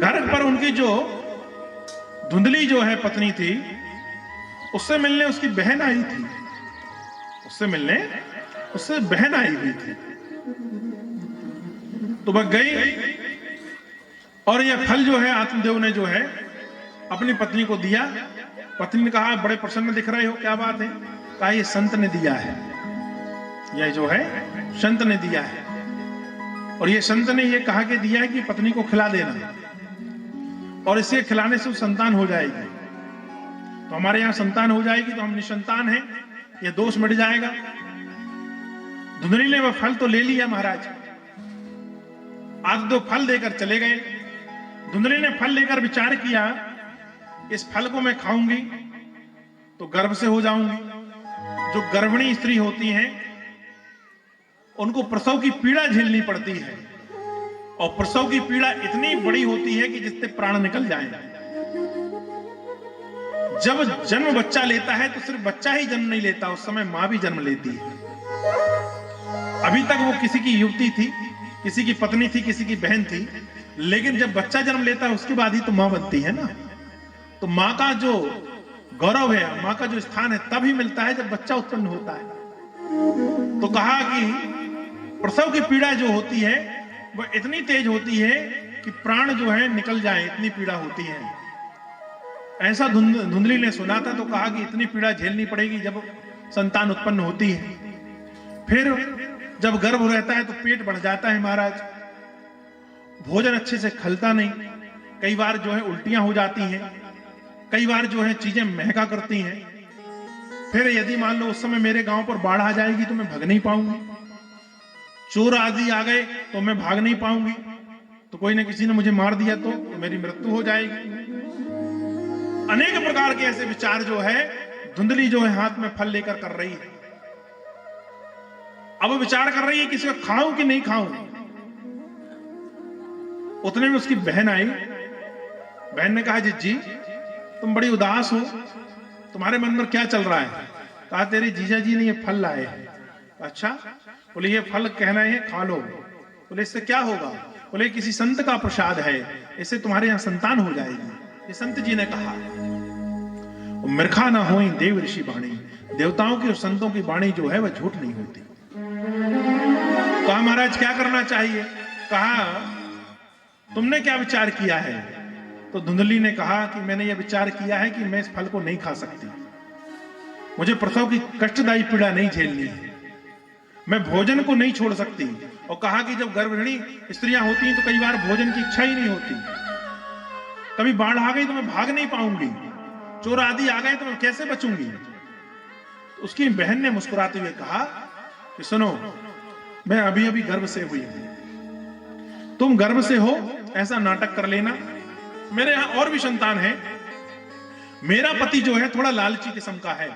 S2: घर पर उनकी जो धुंधली जो है पत्नी थी, उससे मिलने उसकी बहन आई थी, उससे बहन आई हुई थी। तो वह गई और यह फल जो है आत्मदेव ने जो है अपनी पत्नी को दिया। पत्नी ने कहा बड़े प्रसन्न दिख रहे हो, क्या बात है? कहा ये संत ने दिया है, यह जो है संत ने दिया है, और ये संत ने ये कहा कि दिया है कि पत्नी को खिला देना, और इसे खिलाने से संतान हो जाएगी। तो हमारे यहां संतान हो जाएगी तो हम निसंतान हैं, यह दोष मिट जाएगा। धुंधली ने वह फल तो ले लिया महाराज, आज दो फल देकर चले गए। धुंधली ने फल लेकर विचार किया, इस फल को मैं खाऊंगी तो गर्भ से हो जाऊंगी। जो गर्भिणी स्त्री होती हैं उनको प्रसव की पीड़ा झेलनी पड़ती है, और प्रसव की पीड़ा इतनी बड़ी होती है कि जिससे प्राण निकल जाएगा। जब जन्म बच्चा लेता है तो सिर्फ बच्चा ही जन्म नहीं लेता, उस समय मां भी जन्म लेती है। अभी तक वो किसी की युवती थी, किसी की पत्नी थी, किसी की बहन थी, लेकिन जब बच्चा जन्म लेता है उसके बाद ही तो मां बनती है ना। तो मां का जो गौरव है, मां का जो स्थान है तब ही मिलता है जब बच्चा उत्पन्न होता है। तो कहा कि प्रसव की पीड़ा जो होती है वह इतनी तेज होती है कि प्राण जो है निकल जाए, इतनी पीड़ा होती है। ऐसा धुंधली ने सुना था, तो कहा कि इतनी पीड़ा झेलनी पड़ेगी जब संतान उत्पन्न होती है। फिर जब गर्भ रहता है तो पेट बढ़ जाता है महाराज, भोजन अच्छे से खलता नहीं, कई बार जो है उल्टियां हो जाती हैं, कई बार जो है चीजें महका करती हैं। फिर यदि मान लो उस समय मेरे गांव पर बाढ़ आ जाएगी तो मैं भाग नहीं पाऊंगी, चोर आदि आ गए तो मैं भाग नहीं पाऊंगी, तो कोई ना किसी ने मुझे मार दिया तो मेरी मृत्यु हो जाएगी। अनेक प्रकार के ऐसे विचार जो है धुंधली जो है हाथ में फल लेकर कर रही है। अब वो विचार कर रही है कि इसे खाऊं कि नहीं खाऊं। उतने में उसकी बहन आई। बहन ने कहा जी तुम बड़ी उदास हो, तुम्हारे मन में क्या चल रहा है? कहा तेरे जीजा जी ने ये फल लाए हैं। अच्छा? बोले ये फल कहना है खा लो। बोले इससे क्या होगा? बोले किसी संत का प्रसाद है, इससे तुम्हारे यहां संतान हो जाएगी, ये संत जी ने कहा। मिर्खा ना होई देव ऋषि वाणी, देवताओं की और संतों की वाणी जो है वह झूठ नहीं होती। कहा महाराज क्या करना चाहिए? कहा तुमने क्या विचार किया है? तो धुंधली ने कहा कि मैंने यह विचार किया है कि मैं इस फल को नहीं खा सकती, मुझे प्रसव की कष्टदायी पीड़ा नहीं झेलनी है, मैं भोजन को नहीं छोड़ सकती। और कहा कि जब गर्भिणी स्त्रियां होती हैं तो कई बार भोजन की इच्छा ही नहीं होती, कभी बाढ़ आ गई तो मैं भाग नहीं पाऊंगी, चोर आदि आ गए तो मैं कैसे बचूंगी। तो उसकी बहन ने मुस्कुराते हुए कहा कि सुनो, मैं अभी अभी गर्भ से हुई हूं, तुम गर्भ से हो ऐसा नाटक कर लेना, मेरे यहां और भी संतान है। मेरा पति जो है थोड़ा लालची किस्म का है,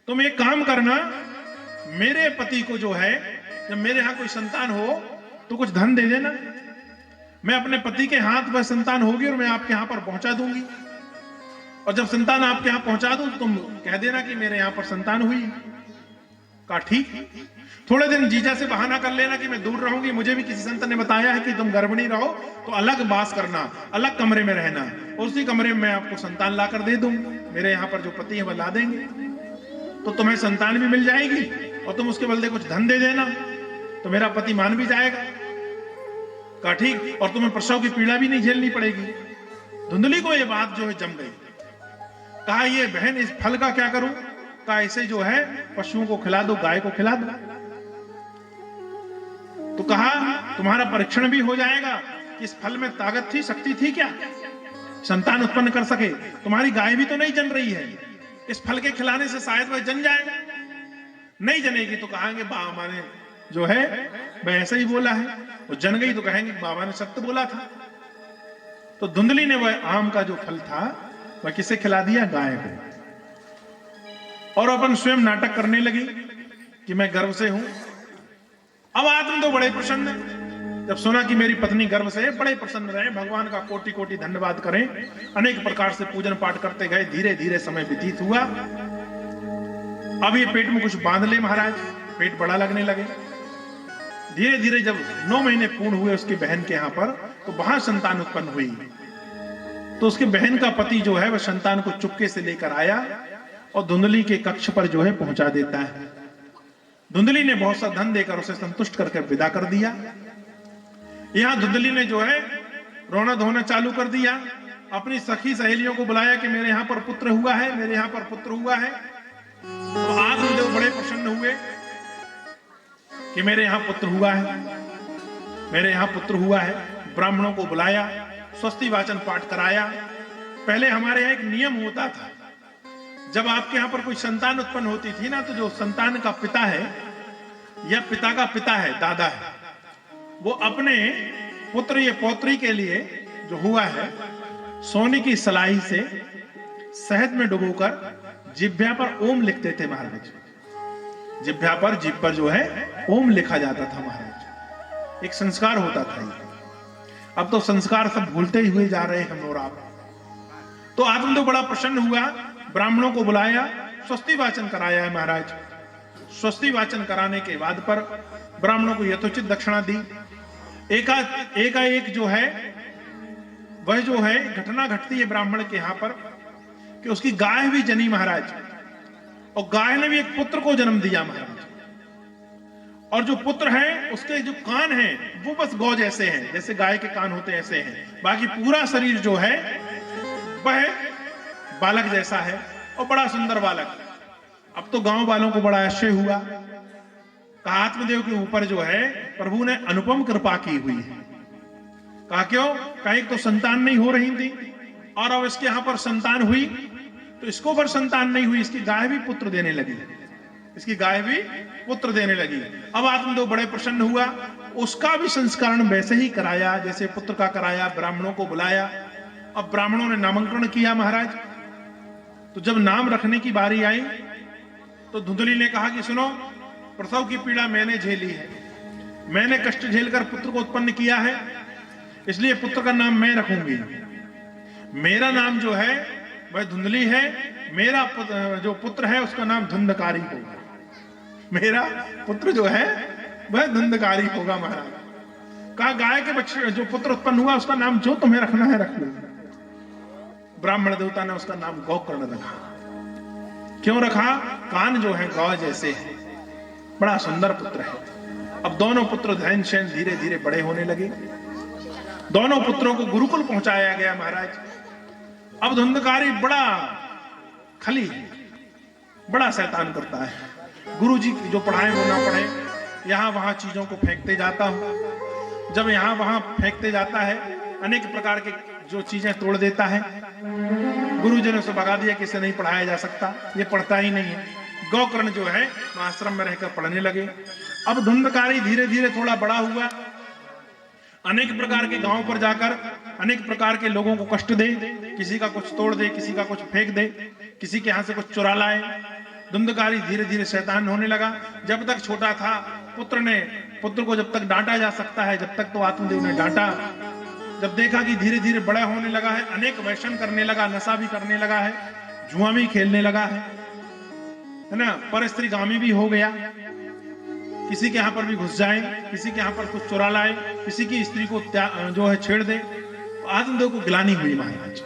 S2: तुम एक काम करना, मेरे पति को जो है, जब मेरे यहां कोई संतान हो तो कुछ धन दे देना। मैं अपने पति के हाथ वह संतान होगी और मैं आपके यहां पर पहुंचा दूंगी। और जब संतान आपके यहां पहुंचा दूं, तुम कह देना कि मेरे यहां पर संतान हुई। कहा ठीक। थोड़े दिन जीजा से बहाना कर लेना कि मैं दूर रहूंगी, मुझे भी किसी संत ने बताया है कि तुम गर्भिणी रहो तो अलग बास करना, अलग कमरे में रहना, उसी कमरे में मैं आपको संतान ला कर दे दूं। मेरे यहां पर जो पति है वह ला देंगे, तो तुम्हें संतान भी मिल जाएगी और तुम उसके बदले कुछ धन दे देना, तो मेरा पति मान भी जाएगा। कहा ठीक, और तुम्हें प्रसव की पीड़ा भी नहीं झेलनी पड़ेगी। धुंधली को यह बात जो है जम गई। कहा ये बहन, इस फल का क्या करूं? कहा इसे जो है पशुओं को खिला दो, गाय को खिला दो। तो कहा तुम्हारा परीक्षण भी हो जाएगा कि इस फल में ताकत थी, शक्ति थी क्या, संतान उत्पन्न कर सके। तुम्हारी गाय भी तो नहीं जन रही है, इस फल के खिलाने से शायद वह जन जाएगा। नहीं जनेगी तो कहेंगे बाबा ने जो है वह ऐसा ही बोला है, और जन गई तो कहेंगे बाबा ने सत्य बोला था। तो धुंधली ने वह आम का जो फल था वह किसे खिला दिया? गाय को। और अपन स्वयं नाटक करने लगी कि मैं गर्भ से हूं। अब आत्म तो बड़े प्रसन्न, जब सुना कि मेरी पत्नी गर्भ से है, बड़े प्रसन्न रहे, भगवान का कोटि कोटि धन्यवाद करें। अनेक प्रकार से पूजन पाठ करते गए, धीरे धीरे समय व्यतीत हुआ। अब ये पेट में कुछ बांध ले महाराज, पेट बड़ा लगने लगे। धीरे धीरे जब 9 महीने पूर्ण हुए उसकी बहन के यहां पर, तो वहां संतान उत्पन्न हुई। तो उसके बहन का पति जो है वह संतान को चुपके से लेकर आया और धुंधली के कक्ष पर जो है पहुंचा देता है। धुंधली ने बहुत सा धन देकर उसे संतुष्ट करके विदा कर दिया। यहां धुंधली ने जो है रोना धोना चालू कर दिया, अपनी सखी सहेलियों को बुलाया कि मेरे यहां पर पुत्र हुआ है, मेरे यहां पर पुत्र हुआ है। तो आत्मदेव बड़े प्रसन्न हुए कि मेरे यहां पुत्र हुआ है, मेरे यहां पुत्र हुआ है। ब्राह्मणों को बुलाया, स्वस्ति वाचन पाठ कराया। पहले हमारे यहां एक नियम होता था, जब आपके यहां पर कोई संतान उत्पन्न होती थी ना, तो जो संतान का पिता है या पिता का पिता है, दादा है, वो अपने पुत्र या पौत्री के लिए जो हुआ है, सोने की सलाई से शहद में डुबोकर जिह्वा पर ओम लिखते थे महाराज। जिह्वा पर, जीभ पर जो है ओम लिखा जाता था महाराज। एक संस्कार होता था ये। अब तो संस्कार सब भूलते ही हुए जा रहे हैं हम और आप। तो आत्मदेव बड़ा प्रसन्न हुआ, ब्राह्मणों को बुलाया, स्वस्ति वाचन कराया है महाराज। स्वस्ति वाचन कराने के बाद पर ब्राह्मणों को यथोचित दक्षिणा दी। एकाएक जो है वह जो है घटना घटती है ब्राह्मण के यहां पर कि उसकी गाय भी जनी महाराज, और गाय ने भी एक पुत्र को जन्म दिया महाराज। और जो पुत्र है उसके जो कान हैं वो बस गौ जैसे हैं, जैसे गाय के कान होते ऐसे हैं। बाकी पूरा शरीर जो है वह बालक जैसा है और बड़ा सुंदर बालक। अब तो गांव वालों को बड़ा आश्चर्य हुआ। कहा आत्मदेव के ऊपर जो है प्रभु ने अनुपम कृपा की हुई है। कहा क्यों? कहा एक तो संतान नहीं हो रही थी और अब इसके यहां पर संतान हुई, तो इसको पर संतान नहीं हुई, इसकी गाय भी पुत्र देने लगी, इसकी गाय भी पुत्र देने लगी। अब आत्मदेव बड़े प्रसन्न हुआ, उसका भी संस्करण वैसे ही कराया जैसे पुत्र का कराया। ब्राह्मणों को बुलाया, अब ब्राह्मणों ने नामकरण किया महाराज। तो जब नाम रखने की बारी आई तो धुंधली ने कहा कि सुनो, प्रसव की पीड़ा मैंने झेली है, मैंने कष्ट झेलकर पुत्र को उत्पन्न किया है, इसलिए पुत्र का नाम मैं रखूंगी। मेरा नाम जो है वह धुंधली है, मेरा जो पुत्र है उसका नाम धुंधकारी होगा। मेरा पुत्र जो है वह धुंधकारी होगा महाराज। कहा गाय के बच्चे जो पुत्र उत्पन्न हुआ उसका नाम जो तुम्हें रखना है रख लो। ब्राह्मण देवता ने उसका नाम गौकर्ण रखा। क्यों रखा? कान जो है गौ जैसे है, बड़ा सुंदर पुत्र है। अब दोनों पुत्र धैर्य सेन धीरे धीरे बड़े होने लगे। दोनों पुत्रों को गुरुकुल पहुंचाया गया महाराज। अब धुंधकारी बड़ा खली है, बड़ा शैतान करता है। गुरुजी जो पढ़ाए वो ना पढ़े, यहां वहां चीजों को फेंकते जाता हूं। जब यहां वहां फेंकते जाता है, अनेक प्रकार के जो चीजें तोड़ देता है। गुरुजी ने उसे भगा दिया कि इसे नहीं पढ़ाया जा सकता, ये पढ़ता ही नहीं है। गौकर्ण जो है आश्रम में रहकर पढ़ने लगे। अब धुंधकारी धीरे धीरे थोड़ा बड़ा हुआ, अनेक प्रकार के गांव पर जाकर अनेक प्रकार के लोगों को कष्ट दे, किसी का कुछ तोड़ दे, किसी का कुछ फेंक दे, किसी के यहां से कुछ चुरा लाए। धुंधकारी धीरे धीरे शैतान होने लगा। जब तक छोटा था पुत्र को जब तक डांटा जा सकता है, जब तक तो आत्मदेव ने डांटा। जब देखा कि धीरे धीरे बड़ा होने लगा है, अनेक व्यसन करने लगा, नशा भी करने लगा है, जुआ भी खेलने लगा है ना, पर स्त्रीगामी भी हो गया, किसी के यहां पर भी घुस जाए, किसी के यहां पर कुछ चुरा लाए, किसी की स्त्री को जो है छेड़ दे, तो आत्मदेव को गिलानी हुई महाराज।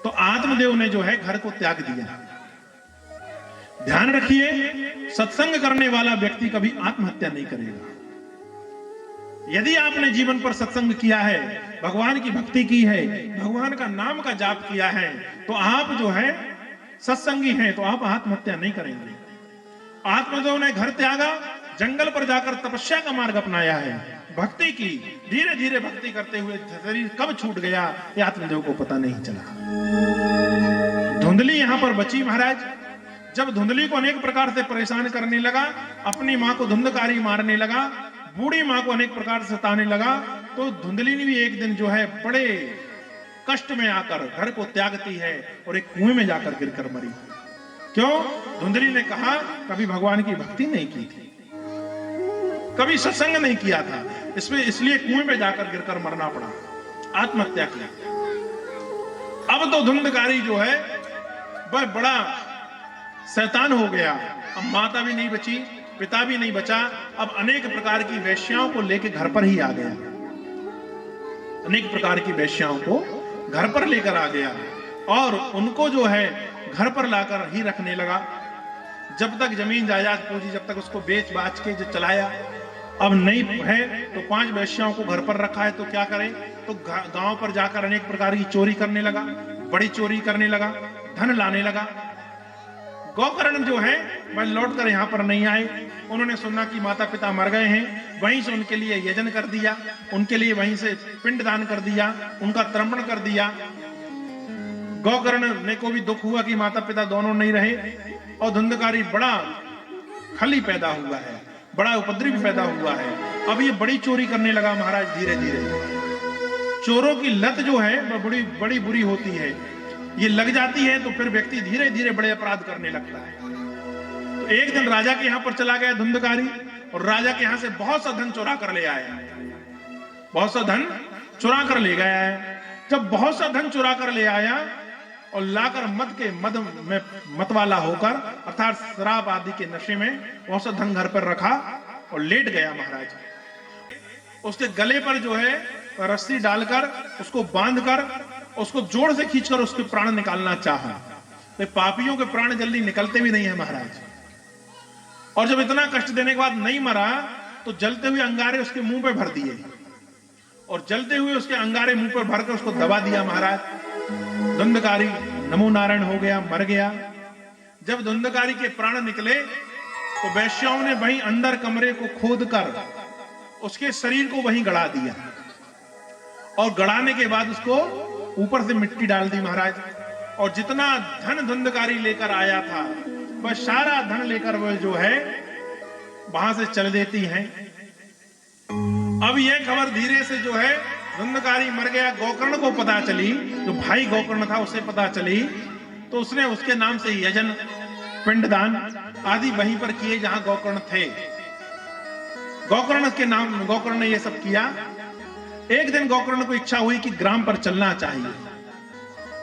S2: तो आत्मदेव ने जो है घर को त्याग दिया। ध्यान रखिए, सत्संग करने वाला व्यक्ति कभी आत्महत्या नहीं करेगा। यदि आपने जीवन पर सत्संग किया है, भगवान की भक्ति की है, भगवान का नाम का जाप किया है, तो आप जो है सत्संगी हैं, तो आप आत्महत्या नहीं करेंगे। आत्मदेव ने घर त्यागा, जंगल पर जाकर तपस्या का मार्ग अपनाया है, भक्ति की, धीरे धीरे भक्ति करते हुए शरीर कब छूट गया ये आत्मदेव को पता नहीं चला। धुंधली यहां पर बची महाराज। जब धुंधली को अनेक प्रकार से परेशान करने लगा, अपनी मां को धुंधकारी मारने लगा, बूढ़ी मां को अनेक प्रकार से सताने लगा, तो धुंधली ने भी एक दिन जो है बड़े कष्ट में आकर घर को त्यागती है और एक कुएं में जाकर गिरकर मरी। क्यों? धुंधली ने कहा कभी भगवान की भक्ति नहीं की थी, कभी सत्संग नहीं किया था, इसलिए कुएं में जाकर गिरकर मरना पड़ा, आत्महत्या की। अब तो धुंधकारी जो है वह बड़ा शैतान हो गया। अब माता भी नहीं बची, पिता भी नहीं बचा, अब अनेक प्रकार की वेश्याओं को लेकर घर पर ही आ गया, अनेक प्रकार की वेश्याओं को घर पर लेकर आ गया और उनको जो है घर पर लाकर ही रखने लगा। जब तक जमीन जायदाद पूंजी, जब तक उसको बेच बाच के जो चलाया, अब नहीं है तो 5 वेश्याओं को घर पर रखा है, तो क्या करे, तो गांव पर जाकर अनेक प्रकार की चोरी करने लगा, बड़ी चोरी करने लगा, धन लाने लगा। गोकर्ण जो है वह लौट कर यहां पर नहीं आए, उन्होंने सुना कि माता पिता मर गए हैं, वहीं से उनके लिए यजन कर दिया, उनके लिए वहीं से पिंड दान कर दिया, उनका तर्पण कर दिया। गोकर्ण ने को भी दुख हुआ कि माता पिता दोनों नहीं रहे और धुंधकारी बड़ा खली पैदा हुआ है, बड़ा उपद्रवी पैदा हुआ है। अब ये बड़ी चोरी करने लगा महाराज। धीरे धीरे चोरों की लत जो है वह बड़ी बुरी होती है, ये लग जाती है तो फिर व्यक्ति धीरे धीरे बड़े अपराध करने लगता है। तो एक दिन राजा के यहां पर चला गया धुंधकारी और राजा के यहां से बहुत सा धन चुरा कर ले आया, बहुत सा धन चुरा कर ले गया है। जब बहुत सा धन चुरा कर ले आया और लाकर मद में मतवाला होकर, अर्थात शराब आदि के नशे में बहुत सा धन घर पर रखा और लेट गया महाराज। उसके गले पर जो है रस्सी डालकर उसको बांधकर उसको जोर से खींचकर उसके प्राण निकालना चाहा, तो पापियों के प्राण जल्दी निकलते भी नहीं है महाराज। और जब इतना कष्ट देने के बाद नहीं मरा तो जलते हुए अंगारे उसके मुंह पे भर दिए और जलते हुए उसके अंगारे मुंह पर भरकर उसको दबा दिया महाराज। धुंधकारी नमो नारायण हो गया, मर गया। जब धुंधकारी के प्राण निकले तो वैश्याओं ने वहीं अंदर कमरे को खोद कर उसके शरीर को वहीं गड़ा दिया और गड़ाने के बाद उसको ऊपर से मिट्टी डाल दी महाराज। और जितना धन धुंधकारी लेकर आया था वह सारा धन लेकर वह जो है वहां से चल देती हैं। अब यह खबर धीरे से जो है धुंधकारी मर गया, गोकर्ण को पता चली, जो भाई गोकर्ण था उसे पता चली, तो उसने उसके नाम से यजन, पिंडदान आदि वहीं पर किए जहां गोकर्ण थे। गोकर्ण के नाम गोकर्ण ने यह सब किया। एक दिन गोकर्ण को इच्छा हुई कि ग्राम पर चलना चाहिए,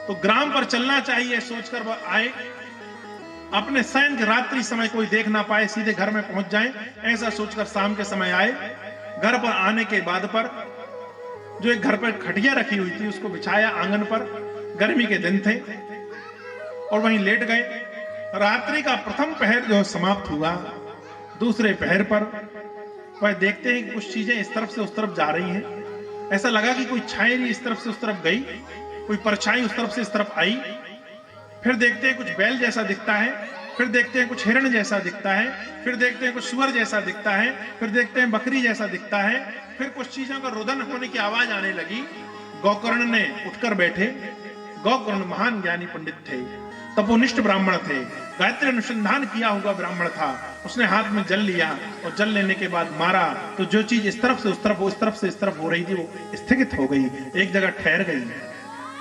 S2: तो ग्राम पर चलना चाहिए सोचकर वह आए। अपने शयन रात्रि समय कोई देख ना पाए, सीधे घर में पहुंच जाएं, ऐसा सोचकर शाम के समय आए। घर पर आने के बाद पर जो एक घर पर खटिया रखी हुई थी उसको बिछाया आंगन पर, गर्मी के दिन थे, और वहीं लेट गए। रात्रि का प्रथम पहर जो समाप्त हुआ, दूसरे पहर पर वह देखते हैं कि कुछ चीजें इस तरफ से उस तरफ जा रही हैं। ऐसा लगा कि कोई छाया इस तरफ से उस तरफ गई, कोई परछाई उस तरफ से इस तरफ आई। फिर देखते हैं कुछ बैल जैसा दिखता है, फिर देखते हैं कुछ हिरण जैसा दिखता है, फिर देखते हैं कुछ सुअर जैसा दिखता है, फिर देखते हैं बकरी जैसा दिखता है। फिर कुछ चीजों का रुदन होने की आवाज आने लगी। गोकर्ण ने उठकर बैठे। गोकर्ण महान ज्ञानी पंडित थे, तपोनिष्ठ ब्राह्मण थे, गायत्री अनुसंधान किया हुआ ब्राह्मण था। उसने हाथ में जल लिया और जल लेने के बाद मारा तो जो चीज इस तरफ से उस तरफ, उस तरफ से इस तरफ हो रही थी वो स्थगित हो गई, एक जगह ठहर गई।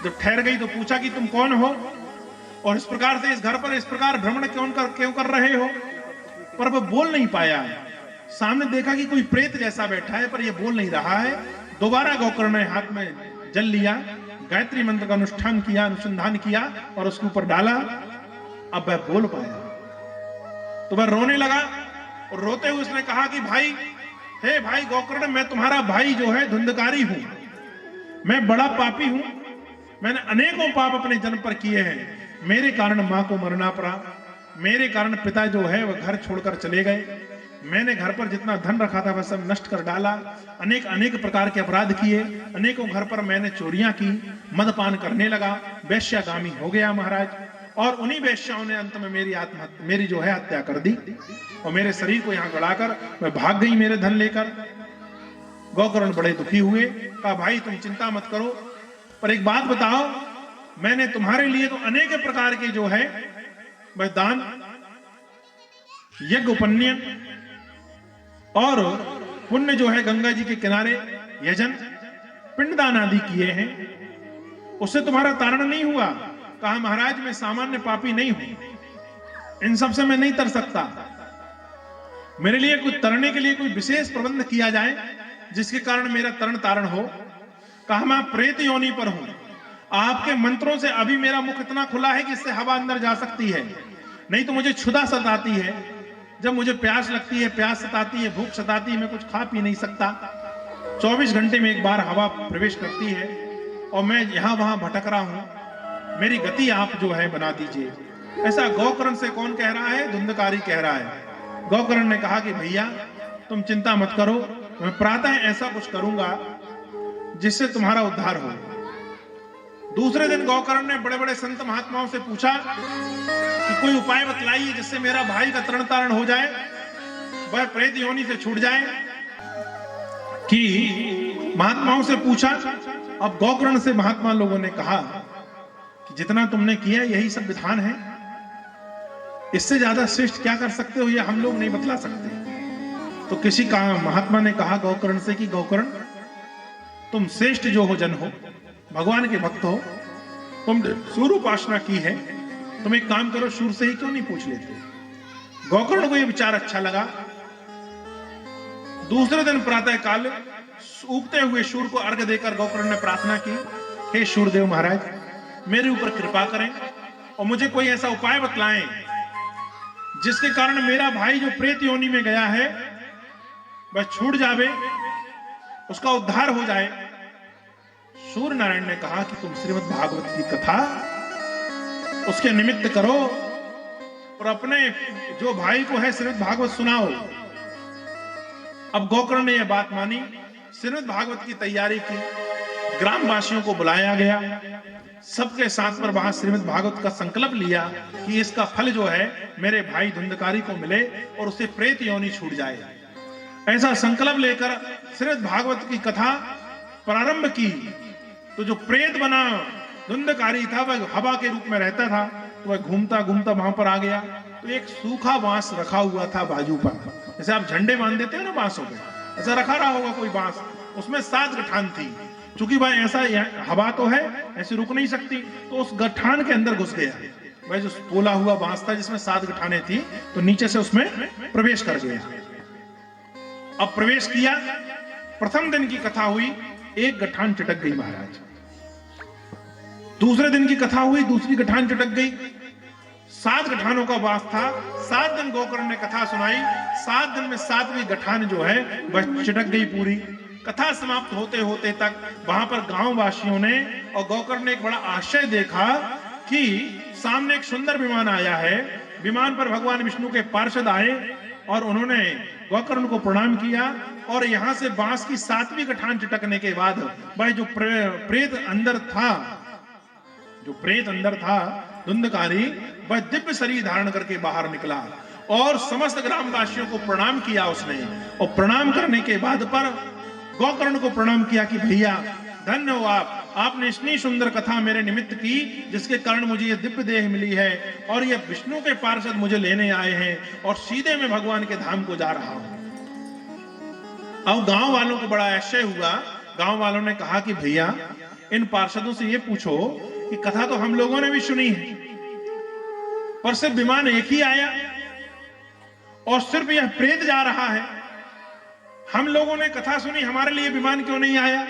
S2: जब ठहर गई तो पूछा कि तुम कौन हो? और इस प्रकार से इस घर पर इस प्रकार भ्रमण क्यों कर रहे हो? पर वह बोल नहीं पाया। सामने देखा कि कोई प्रेत जैसा बैठा है, पर यह बोल नहीं रहा है। दोबारा गोकर्ण ने हाथ में जल लिया, गायत्री मंत्र का अनुष्ठान किया, अनुसंधान किया और उसके ऊपर डाला। अब वह बोल पाया तो वह रोने लगा और रोते हुए उसने कहा कि भाई, हे भाई गोकर्ण, मैं तुम्हारा भाई जो है धुंधकारी हूं, मैं बड़ा पापी हूं, मैंने अनेकों पाप अपने जन्म पर किए हैं। मेरे कारण मां को मरना पड़ा, मेरे कारण पिता जो है वह घर छोड़कर चले गए, मैंने घर पर जितना धन रखा था वह सब नष्ट कर डाला, अनेक अनेक प्रकार के अपराध किए, अनेकों घर पर मैंने चोरियां की, मदपान करने लगा, वैश्यागामी हो गया महाराज। और उन्हीं वैश्याओं ने अंत में मेरी जो है हत्या कर दी और मेरे शरीर को यहां गड़ाकर मैं भाग गई मेरे धन लेकर। गोकर्ण बड़े दुखी हुए, कहा भाई तुम चिंता मत करो, पर एक बात बताओ, मैंने तुम्हारे लिए तो अनेक प्रकार के जो है वह दान, यज्ञ, उपन्यन और पुण्य जो है गंगा जी के किनारे यजन, पिंडदान आदि किए हैं, उससे तुम्हारा तारण नहीं हुआ। कहा महाराज मैं सामान्य पापी नहीं हूं, इन सब से मैं नहीं तर सकता, मेरे लिए कुछ तरने के लिए कोई विशेष प्रबंध किया जाए जिसके कारण मेरा तरण तारण हो। कहा मैं प्रेत योनि पर हूं, आपके मंत्रों से अभी मेरा मुख इतना खुला है कि इससे हवा अंदर जा सकती है, नहीं तो मुझे क्षुधा सताती है, जब मुझे प्यास लगती है, प्यास सताती है, भूख सताती है, मैं कुछ खा पी नहीं सकता। 24 घंटे में एक बार हवा प्रवेश करती है और मैं यहां वहां भटक रहा हूं, मेरी गति आप जो है बना दीजिए। ऐसा गोकर्ण से कौन कह रहा है? धुंधकारी कह रहा है। गोकर्ण ने कहा कि भैया तुम चिंता मत करो, मैं प्रातः ऐसा कुछ करूंगा जिससे तुम्हारा उद्धार हो। दूसरे दिन गोकर्ण ने बड़े बड़े संत महात्माओं से पूछा कि कोई उपाय बतलाइए जिससे मेरा भाई का तरण तारण हो जाए, वह प्रेत योनि से छूट जाए। कि महात्माओं से पूछा, अब गोकर्ण से महात्मा लोगों ने कहा कि जितना तुमने किया यही सब विधान है, इससे ज्यादा श्रेष्ठ क्या कर सकते हो यह हम लोग नहीं बतला सकते। तो किसी का महात्मा ने कहा गोकर्ण से कि गोकर्ण तुम श्रेष्ठ जो हो जन हो, भगवान के भक्त हो, तुमने सूर्य उपासना की है, तुम एक काम करो, सूर्य से ही क्यों नहीं पूछ लेते। गोकर्ण को यह विचार अच्छा लगा। दूसरे दिन प्रातः काल उगते हुए सूर्य को अर्घ्य देकर गोकर्ण ने प्रार्थना की, हे सूर्यदेव महाराज मेरे ऊपर कृपा करें और मुझे कोई ऐसा उपाय बतलाएं जिसके कारण मेरा भाई जो प्रेत योनि में गया है वह छूट जावे, उसका उद्धार हो जाए। सूर्य नारायण ने कहा कि तुम श्रीमद् भागवत की कथा उसके निमित्त करो और अपने जो भाई को है श्रीमद् भागवत सुनाओ। अब गोकर्ण ने यह बात मानी, श्रीमद् भागवत की तैयारी की, ग्रामवासियों को बुलाया गया, सबके साथ पर वहां श्रीमद् भागवत का संकल्प लिया कि इसका फल जो है मेरे भाई धुंधकारी को मिले और उसे प्रेत योनि छूट जाए। ऐसा संकल्प लेकर श्रीमद् भागवत की कथा प्रारंभ की। तो जो प्रेत बना धुंधकारी था वह हवा के रूप में रहता था, तो वह घूमता घूमता वहां पर आ गया। तो एक सूखा बांस रखा हुआ था बाजू पर, जैसे आप झंडे बांध देते हो ना बांसों पे, ऐसा रखा रहा होगा कोई बांस, उसमें 7 गठान थी। चूंकि वह ऐसा हवा तो है ऐसे रुक नहीं सकती, तो उस गठान के अंदर घुस गया। वह जो पोला हुआ बांस था जिसमें 7 गठाने थी, तो नीचे से उसमें प्रवेश कर गया। अब प्रवेश किया, प्रथम दिन की कथा हुई, एक गठान चटक गई महाराज। दूसरे दिन की कथा हुई, दूसरी गठान चटक गई। 7 गठानों का वास था। 7 दिन गोकर्ण ने कथा सुनाई, 7 दिन में 7वीं गठान जो है वह चटक गई पूरी। कथा समाप्त होते होते तक वहां पर गांव वासियों ने और गोकर्ण ने एक बड़ा आश्चर्य देखा कि सामने एक सुंदर विमान आया है। विमान पर भगवान विष्णु के पार्षद आए और उन्होंने गोकर्ण को प्रणाम किया और यहां से बांस की 7वीं गठान चटकने के बाद वह जो प्रेत अंदर था धुंधकारी, वह दिव्य शरीर धारण करके बाहर निकला और समस्त ग्रामवासियों को प्रणाम किया उसने। और प्रणाम करने के बाद पर गोकर्ण को प्रणाम किया कि भैया धन्य हो आपने इतनी सुंदर कथा मेरे निमित्त की जिसके कारण मुझे ये दिव्य देह मिली है और ये विष्णु के पार्षद मुझे लेने आए हैं और सीधे मैं भगवान के धाम को जा रहा हूं। अब गांव वालों को बड़ा आश्चर्य हुआ। गांव वालों ने कहा कि भैया इन पार्षदों से ये पूछो कि कथा तो हम लोगों ने भी सुनी है, और सिर्फ विमान एक ही आया और सिर्फ यह प्रेत जा रहा है। हम लोगों ने कथा सुनी, हमारे लिए विमान क्यों नहीं आया?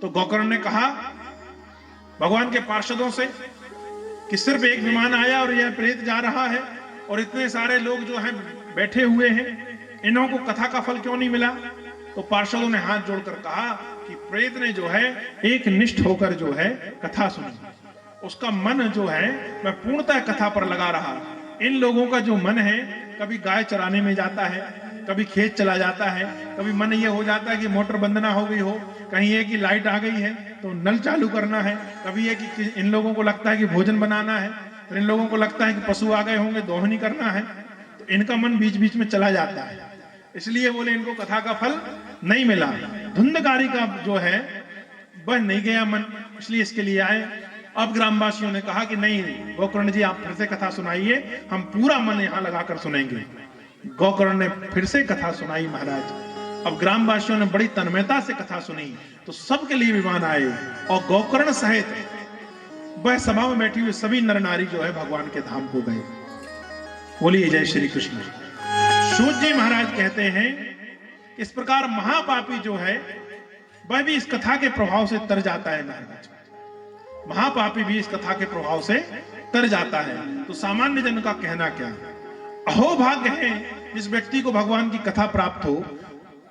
S2: तो गोकर्ण ने कहा भगवान के पार्षदों से कि सिर्फ एक विमान आया और यह प्रेत जा रहा है और इतने सारे लोग जो हैं बैठे हुए हैं, इन्हों को कथा का फल क्यों नहीं मिला? तो पार्षदों ने हाथ जोड़कर कहा कि प्रेत ने जो है एक निष्ठ होकर जो है कथा सुनी, उसका मन जो है वह पूर्णतः कथा पर लगा रहा। इन लोगों का जो मन है, कभी गाय चराने में जाता है, कभी खेत चला जाता है, कभी मन ये हो जाता है कि मोटर बंद ना हो गई हो, कहीं ये कि लाइट आ गई है तो नल चालू करना है, कभी ये कि इन लोगों को लगता है कि भोजन बनाना है, फिर इन लोगों को लगता है कि पशु आ गए होंगे दोहनी करना है, तो इनका मन बीच बीच में चला जाता है। इसलिए बोले इनको कथा का फल नहीं मिला। धुंधकारी का जो है वह नहीं गया मन, इसलिए इसके लिए आए। अब ग्रामवासियों ने कहा कि नहीं गोकर्ण जी, आप फिर से कथा सुनाइए, हम पूरा मन यहां लगाकर सुनेंगे। गोकर्ण ने फिर से कथा सुनाई महाराज। अब ग्रामवासियों ने बड़ी तन्मयता से कथा सुनी तो सबके लिए विमान आए और गोकर्ण सहित वह सभा में बैठी हुई सभी नर नारी जो है भगवान के धाम को गए। बोलिए जय श्री कृष्ण। सूत जी महाराज कहते हैं इस प्रकार महापापी जो है वह भी इस कथा के प्रभाव से तर जाता है महाराज। महापापी भी इस कथा के प्रभाव से तर जाता है। तो सामान्य जन का कहना क्या? अहो भाग्य है जिस व्यक्ति को भगवान की कथा प्राप्त हो,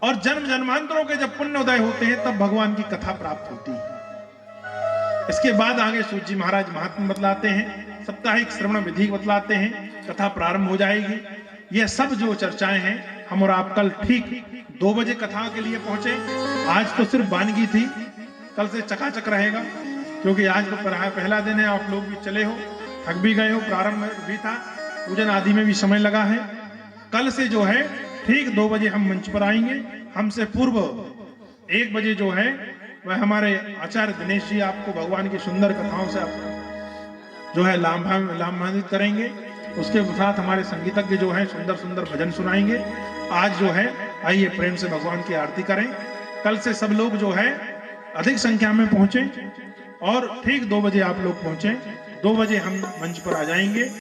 S2: और जन्म जन्मांतरों के जब पुण्य उदय होते हैं तब भगवान की कथा प्राप्त होती है। इसके बाद आगे सूत जी महाराज महात्मा बतलाते हैं, साप्ताहिक श्रवण विधि बतलाते हैं, कथा प्रारंभ हो जाएगी। यह सब जो चर्चाएं हैं हम और आप कल ठीक 2 बजे कथा के लिए पहुंचे। आज तो सिर्फ वानगी थी, कल से चकाचक रहेगा क्योंकि आज तो पहला दिन है, आप लोग भी चले हो, थक भी गए हो, प्रारंभ भी था, पूजन आदि में भी समय लगा है। कल से जो है ठीक 2 बजे हम मंच पर आएंगे। हमसे पूर्व 1 बजे जो है वह हमारे आचार्य दिनेश जी आपको भगवान की सुंदर कथाओं से जो है लाभान्वित करेंगे। उसके साथ हमारे संगीतज्ञ जो है सुंदर सुंदर भजन सुनाएंगे। आज जो है आइए प्रेम से भगवान की आरती करें। कल से सब लोग जो है अधिक संख्या में पहुंचे और ठीक 2 बजे आप लोग पहुंचे। 2 बजे हम मंच पर आ जाएंगे।